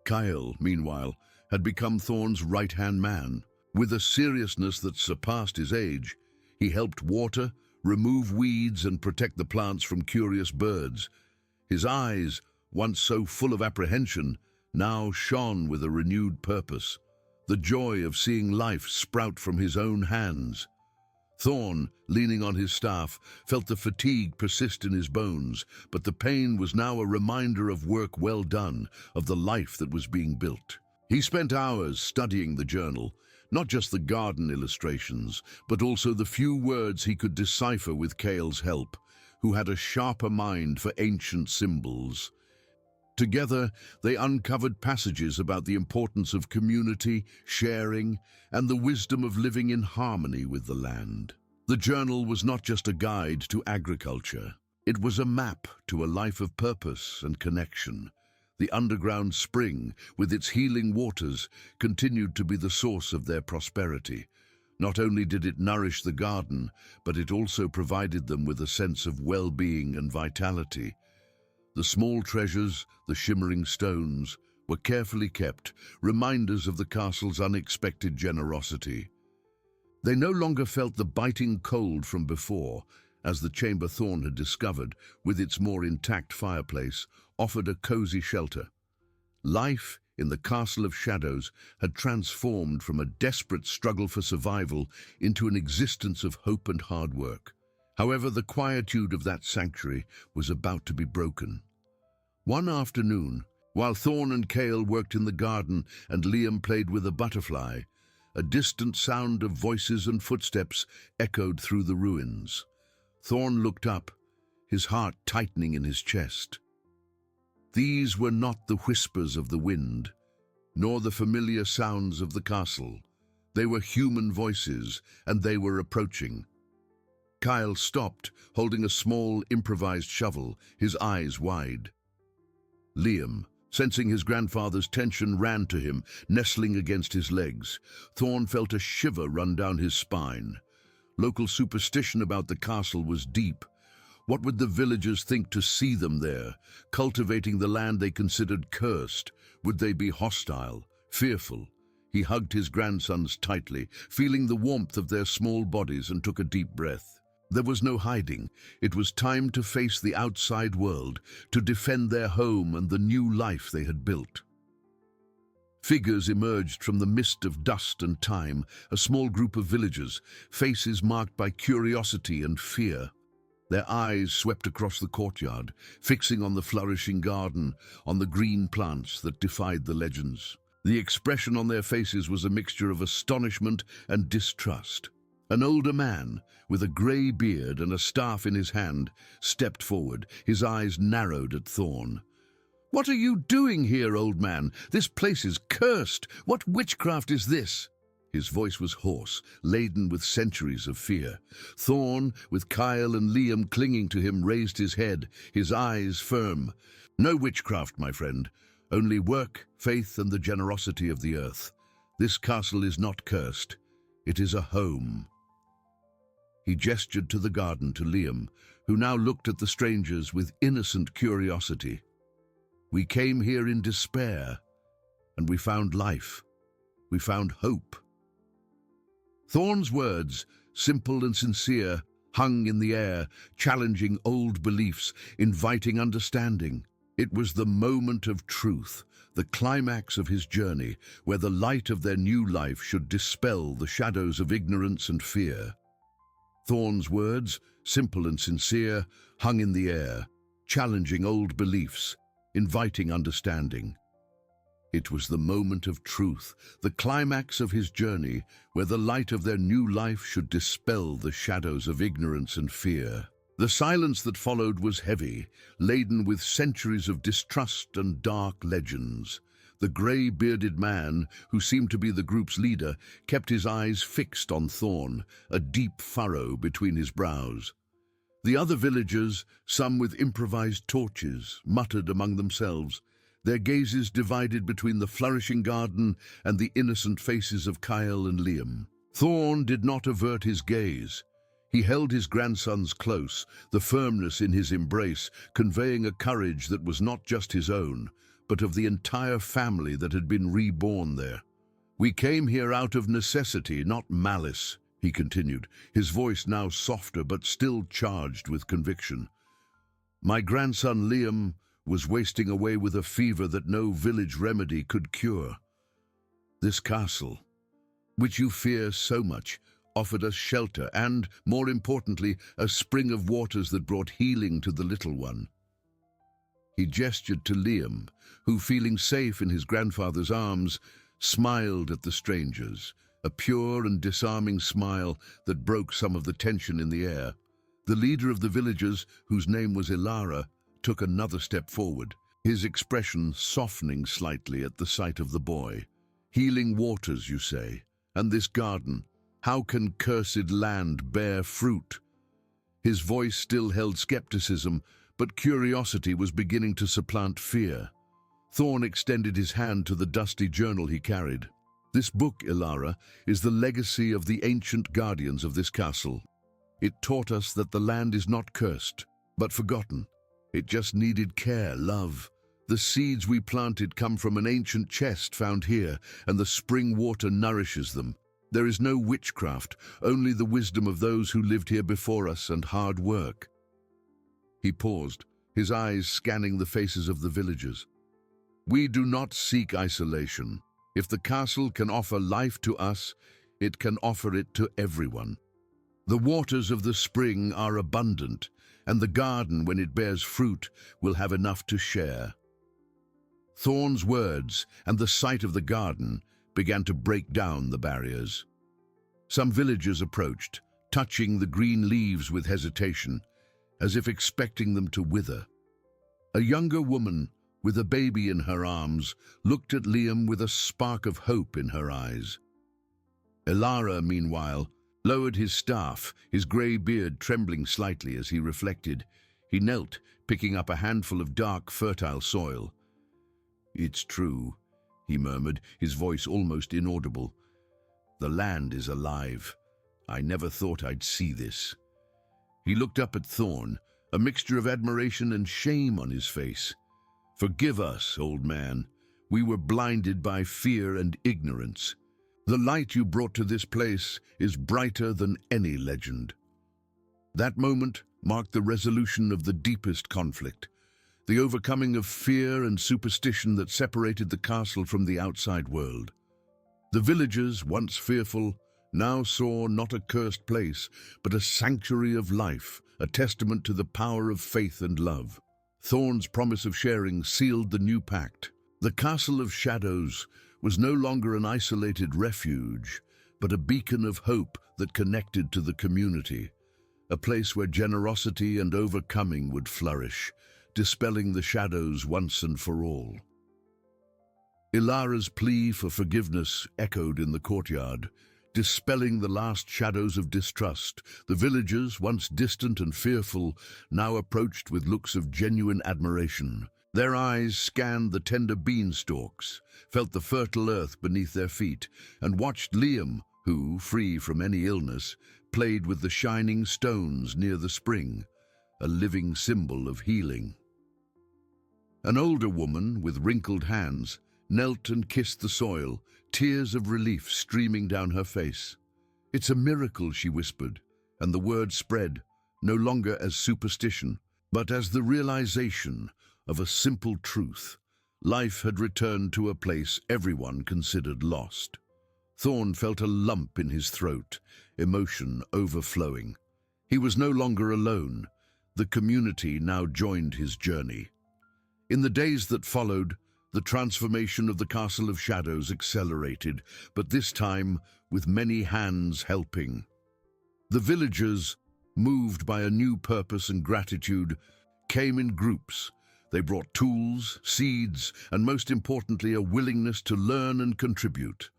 Kyle, meanwhile, had become Thorn's right-hand man. With a seriousness that surpassed his age, he helped water, remove weeds, and protect the plants from curious birds. His eyes, once so full of apprehension, now shone with a renewed purpose, the joy of seeing life sprout from his own hands. Thorn, leaning on his staff, felt the fatigue persist in his bones, but the pain was now a reminder of work well done, of the life that was being built. He spent hours studying the journal, not just the garden illustrations, but also the few words he could decipher with Kale's help, who had a sharper mind for ancient symbols. Together, they uncovered passages about the importance of community, sharing, and the wisdom of living in harmony with the land. The journal was not just a guide to agriculture. It was a map to a life of purpose and connection. The underground spring, with its healing waters, continued to be the source of their prosperity. Not only did it nourish the garden, but it also provided them with a sense of well-being and vitality. The small treasures, the shimmering stones, were carefully kept, reminders of the castle's unexpected generosity. They no longer felt the biting cold from before, as the chamber Thorn had discovered, with its more intact fireplace, offered a cozy shelter. Life in the Castle of Shadows had transformed from a desperate struggle for survival into an existence of hope and hard work. However, the quietude of that sanctuary was about to be broken. One afternoon, while Thorn and Kale worked in the garden and Liam played with a butterfly, a distant sound of voices and footsteps echoed through the ruins. Thorn looked up, his heart tightening in his chest. These were not the whispers of the wind, nor the familiar sounds of the castle. They were human voices, and they were approaching. Kyle stopped, holding a small, improvised shovel, his eyes wide. Liam, sensing his grandfather's tension, ran to him, nestling against his legs. Thorn felt a shiver run down his spine. Local superstition about the castle was deep. What would the villagers think to see them there, cultivating the land they considered cursed? Would they be hostile, fearful? He hugged his grandsons tightly, feeling the warmth of their small bodies, and took a deep breath. There was no hiding. It was time to face the outside world, to defend their home and the new life they had built. Figures emerged from the mist of dust and time, a small group of villagers, faces marked by curiosity and fear. Their eyes swept across the courtyard, fixing on the flourishing garden, on the green plants that defied the legends. The expression on their faces was a mixture of astonishment and distrust. An older man, with a grey beard and a staff in his hand, stepped forward, his eyes narrowed at Thorn. "What are you doing here, old man? This place is cursed. What witchcraft is this?" His voice was hoarse, laden with centuries of fear. Thorn, with Kyle and Liam clinging to him, raised his head, his eyes firm. "No witchcraft, my friend. Only work, faith, and the generosity of the earth. This castle is not cursed. It is a home." He gestured to the garden to Liam, who now looked at the strangers with innocent curiosity. "We came here in despair, and we found life. We found hope." Thorn's words, simple and sincere, hung in the air, challenging old beliefs, inviting understanding. It was the moment of truth, the climax of his journey, where the light of their new life should dispel the shadows of ignorance and fear. Thorn's words, simple and sincere, hung in the air, challenging old beliefs, inviting understanding. It was the moment of truth, the climax of his journey, where the light of their new life should dispel the shadows of ignorance and fear. The silence that followed was heavy, laden with centuries of distrust and dark legends. The grey-bearded man, who seemed to be the group's leader, kept his eyes fixed on Thorn, a deep furrow between his brows. The other villagers, some with improvised torches, muttered among themselves, their gazes divided between the flourishing garden and the innocent faces of Kyle and Liam. Thorn did not avert his gaze. He held his grandsons close, the firmness in his embrace conveying a courage that was not just his own, but of the entire family that had been reborn there. "We came here out of necessity, not malice," he continued, his voice now softer but still charged with conviction. "My grandson Liam was wasting away with a fever that no village remedy could cure. This castle, which you fear so much, offered us shelter and, more importantly, a spring of waters that brought healing to the little one." He gestured to Liam, who, feeling safe in his grandfather's arms, smiled at the strangers, a pure and disarming smile that broke some of the tension in the air. The leader of the villagers, whose name was Ilara, took another step forward, his expression softening slightly at the sight of the boy. "Healing waters, you say, and this garden. How can cursed land bear fruit?" His voice still held skepticism, but curiosity was beginning to supplant fear. Thorn extended his hand to the dusty journal he carried. "This book, Ilara, is the legacy of the ancient guardians of this castle. It taught us that the land is not cursed, but forgotten. It just needed care, love. The seeds we planted come from an ancient chest found here, and the spring water nourishes them. There is no witchcraft, only the wisdom of those who lived here before us and hard work." He paused, his eyes scanning the faces of the villagers. "We do not seek isolation. If the castle can offer life to us, it can offer it to everyone. The waters of the spring are abundant, and the garden, when it bears fruit, will have enough to share." Thorn's words and the sight of the garden began to break down the barriers. Some villagers approached, touching the green leaves with hesitation, as if expecting them to wither. A younger woman, with a baby in her arms, looked at Liam with a spark of hope in her eyes. Ilara, meanwhile, lowered his staff, his grey beard trembling slightly as he reflected. He knelt, picking up a handful of dark, fertile soil. "It's true," he murmured, his voice almost inaudible. "The land is alive. I never thought I'd see this." He looked up at Thorn, a mixture of admiration and shame on his face. "Forgive us, old man. We were blinded by fear and ignorance. The light you brought to this place is brighter than any legend." That moment marked the resolution of the deepest conflict. the overcoming of fear and superstition that separated the castle from the outside world. The villagers, once fearful, now saw not a cursed place, but a sanctuary of life, a testament to the power of faith and love. Thorn's promise of sharing sealed the new pact. The Castle of Shadows was no longer an isolated refuge, but a beacon of hope that connected to the community, a place where generosity and overcoming would flourish, dispelling the shadows once and for all. Ilara's plea for forgiveness echoed in the courtyard, dispelling the last shadows of distrust. The villagers, once distant and fearful, now approached with looks of genuine admiration. Their eyes scanned the tender beanstalks, felt the fertile earth beneath their feet, and watched Liam, who, free from any illness, played with the shining stones near the spring, a living symbol of healing. An older woman, with wrinkled hands, knelt and kissed the soil, tears of relief streaming down her face. "It's a miracle," she whispered, and the word spread, no longer as superstition, but as the realization of a simple truth. Life had returned to a place everyone considered lost. Thorn felt a lump in his throat, emotion overflowing. He was no longer alone. The community now joined his journey. In the days that followed, the transformation of the Castle of Shadows accelerated, but this time with many hands helping. The villagers, moved by a new purpose and gratitude, came in groups. They brought tools, seeds, and most importantly, a willingness to learn and contribute.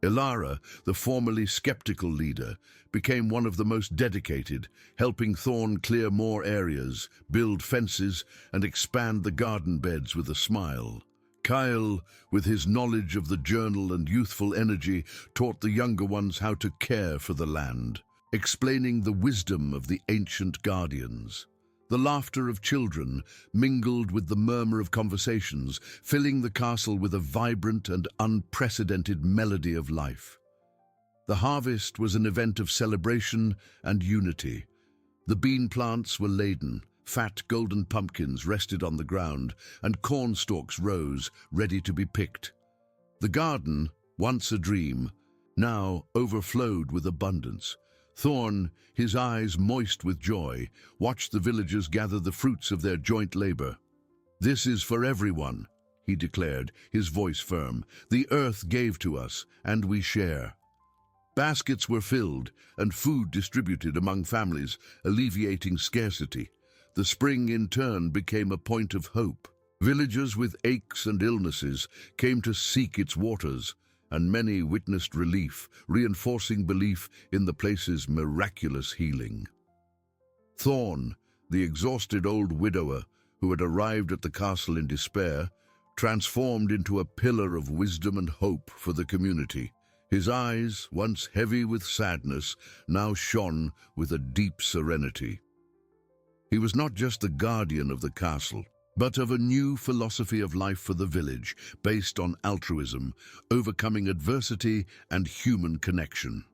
Ilara, the formerly skeptical leader, became one of the most dedicated, helping Thorn clear more areas, build fences, and expand the garden beds with a smile. Kyle, with his knowledge of the journal and youthful energy, taught the younger ones how to care for the land, explaining the wisdom of the ancient guardians. The laughter of children mingled with the murmur of conversations, filling the castle with a vibrant and unprecedented melody of life. The harvest was an event of celebration and unity. The bean plants were laden, fat golden pumpkins rested on the ground, and corn stalks rose, ready to be picked. The garden, once a dream, now overflowed with abundance. Thorn, his eyes moist with joy, watched the villagers gather the fruits of their joint labor. "This is for everyone," he declared, his voice firm. "The earth gave to us, and we share." Baskets were filled, and food distributed among families, alleviating scarcity. The spring, in turn, became a point of hope. Villagers with aches and illnesses came to seek its waters, and many witnessed relief, reinforcing belief in the place's miraculous healing. Thorn, the exhausted old widower who had arrived at the castle in despair, transformed into a pillar of wisdom and hope for the community. His eyes, once heavy with sadness, now shone with a deep serenity. He was not just the guardian of the castle, but of a new philosophy of life for the village, based on altruism, overcoming adversity, and human connection.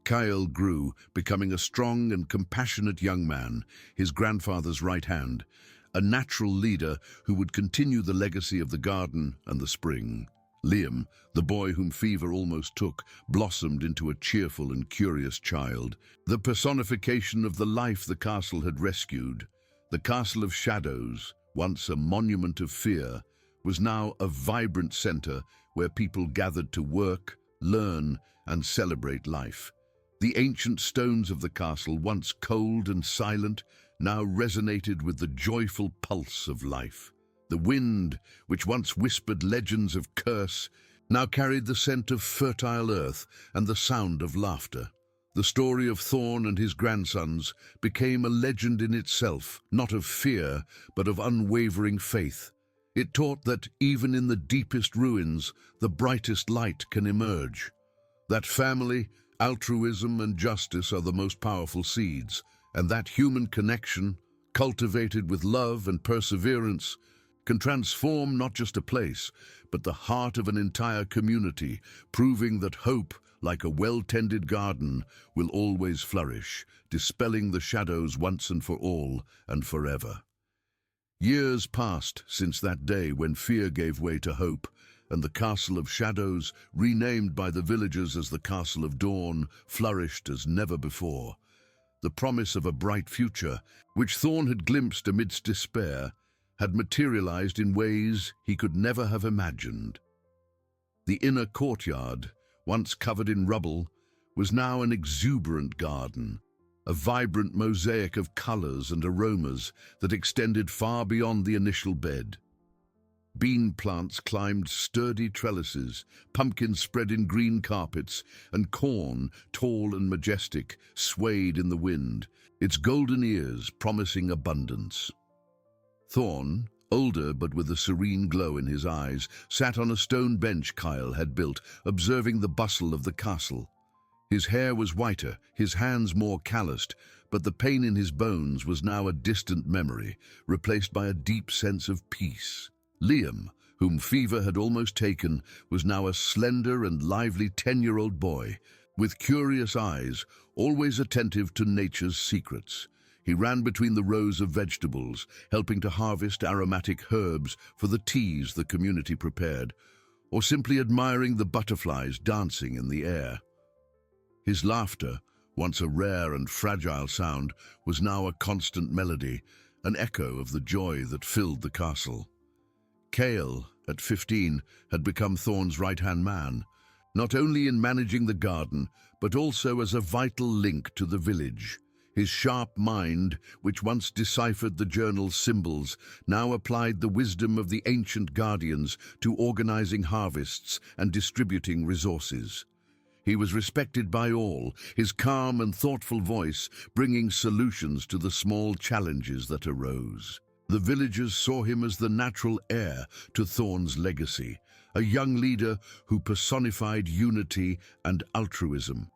Kyle grew, becoming a strong and compassionate young man, his grandfather's right hand, a natural leader who would continue the legacy of the garden and the spring. Liam, the boy whom fever almost took, blossomed into a cheerful and curious child, the personification of the life the castle had rescued. The Castle of Shadows, once a monument of fear, was now a vibrant center where people gathered to work, learn, and celebrate life. The ancient stones of the castle, once cold and silent, now resonated with the joyful pulse of life. The wind, which once whispered legends of curse, now carried the scent of fertile earth and the sound of laughter. The story of Thorn and his grandsons became a legend in itself, not of fear, but of unwavering faith. It taught that even in the deepest ruins, the brightest light can emerge. That family, altruism, and justice are the most powerful seeds, and that human connection, cultivated with love and perseverance, can transform not just a place, but the heart of an entire community, proving that hope, like a well-tended garden, will always flourish, dispelling the shadows once and for all and forever. Years passed since that day when fear gave way to hope, and the Castle of Shadows, renamed by the villagers as the Castle of Dawn, flourished as never before. The promise of a bright future, which Thorn had glimpsed amidst despair, had materialized in ways he could never have imagined. The inner courtyard, once covered in rubble, was now an exuberant garden, a vibrant mosaic of colors and aromas that extended far beyond the initial bed. Bean plants climbed sturdy trellises, pumpkins spread in green carpets, and corn, tall and majestic, swayed in the wind, its golden ears promising abundance. Thorn, older but with a serene glow in his eyes, sat on a stone bench Kyle had built, observing the bustle of the castle. His hair was whiter, his hands more calloused, but the pain in his bones was now a distant memory, replaced by a deep sense of peace. Liam, whom fever had almost taken, was now a slender and lively 10-year-old boy, with curious eyes, always attentive to nature's secrets. He ran between the rows of vegetables, helping to harvest aromatic herbs for the teas the community prepared, or simply admiring the butterflies dancing in the air. His laughter, once a rare and fragile sound, was now a constant melody, an echo of the joy that filled the castle. Cale, at 15, had become Thorn's right-hand man, not only in managing the garden, but also as a vital link to the village. His sharp mind, which once deciphered the journal's symbols, now applied the wisdom of the ancient guardians to organizing harvests and distributing resources. He was respected by all, his calm and thoughtful voice bringing solutions to the small challenges that arose. The villagers saw him as the natural heir to Thorn's legacy, a young leader who personified unity and altruism.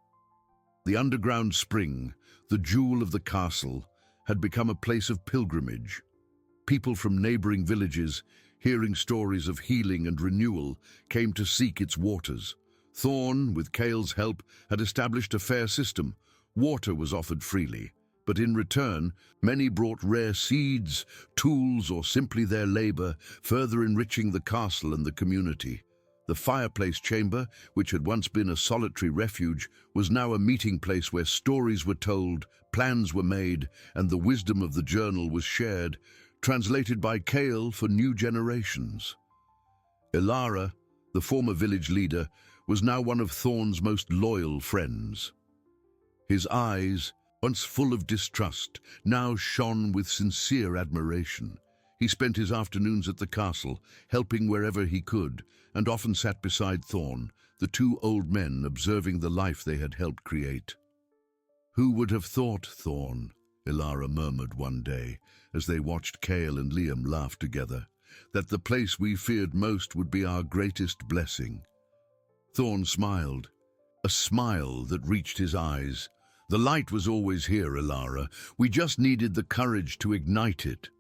The underground spring, the jewel of the castle, had become a place of pilgrimage. People from neighboring villages, hearing stories of healing and renewal, came to seek its waters. Thorn, with Cale's help, had established a fair system. Water was offered freely, but in return, many brought rare seeds, tools, or simply their labor, further enriching the castle and the community. The fireplace chamber, which had once been a solitary refuge, was now a meeting place where stories were told, plans were made, and the wisdom of the journal was shared, translated by Cale for new generations. Ilara, the former village leader, was now one of Thorn's most loyal friends. His eyes, once full of distrust, now shone with sincere admiration. He spent his afternoons at the castle, helping wherever he could, and often sat beside Thorn, the two old men observing the life they had helped create. "Who would have thought, Thorn," Ilara murmured one day, as they watched Cale and Liam laugh together, "that the place we feared most would be our greatest blessing?" Thorn smiled, a smile that reached his eyes. "The light was always here, Ilara. We just needed the courage to ignite it."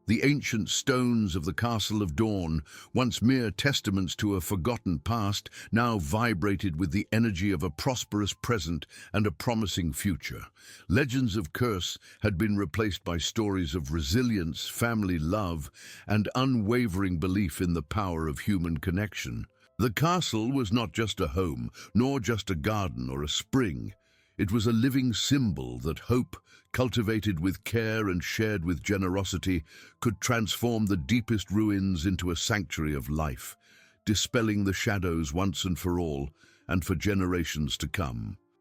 The ancient stones of the Castle of Dawn, once mere testaments to a forgotten past, now vibrated with the energy of a prosperous present and a promising future. Legends of curse had been replaced by stories of resilience, family love, and unwavering belief in the power of human connection. The castle was not just a home, nor just a garden or a spring. It was a living symbol that hope, cultivated with care and shared with generosity, could transform the deepest ruins into a sanctuary of life, dispelling the shadows once and for all, and for generations to come.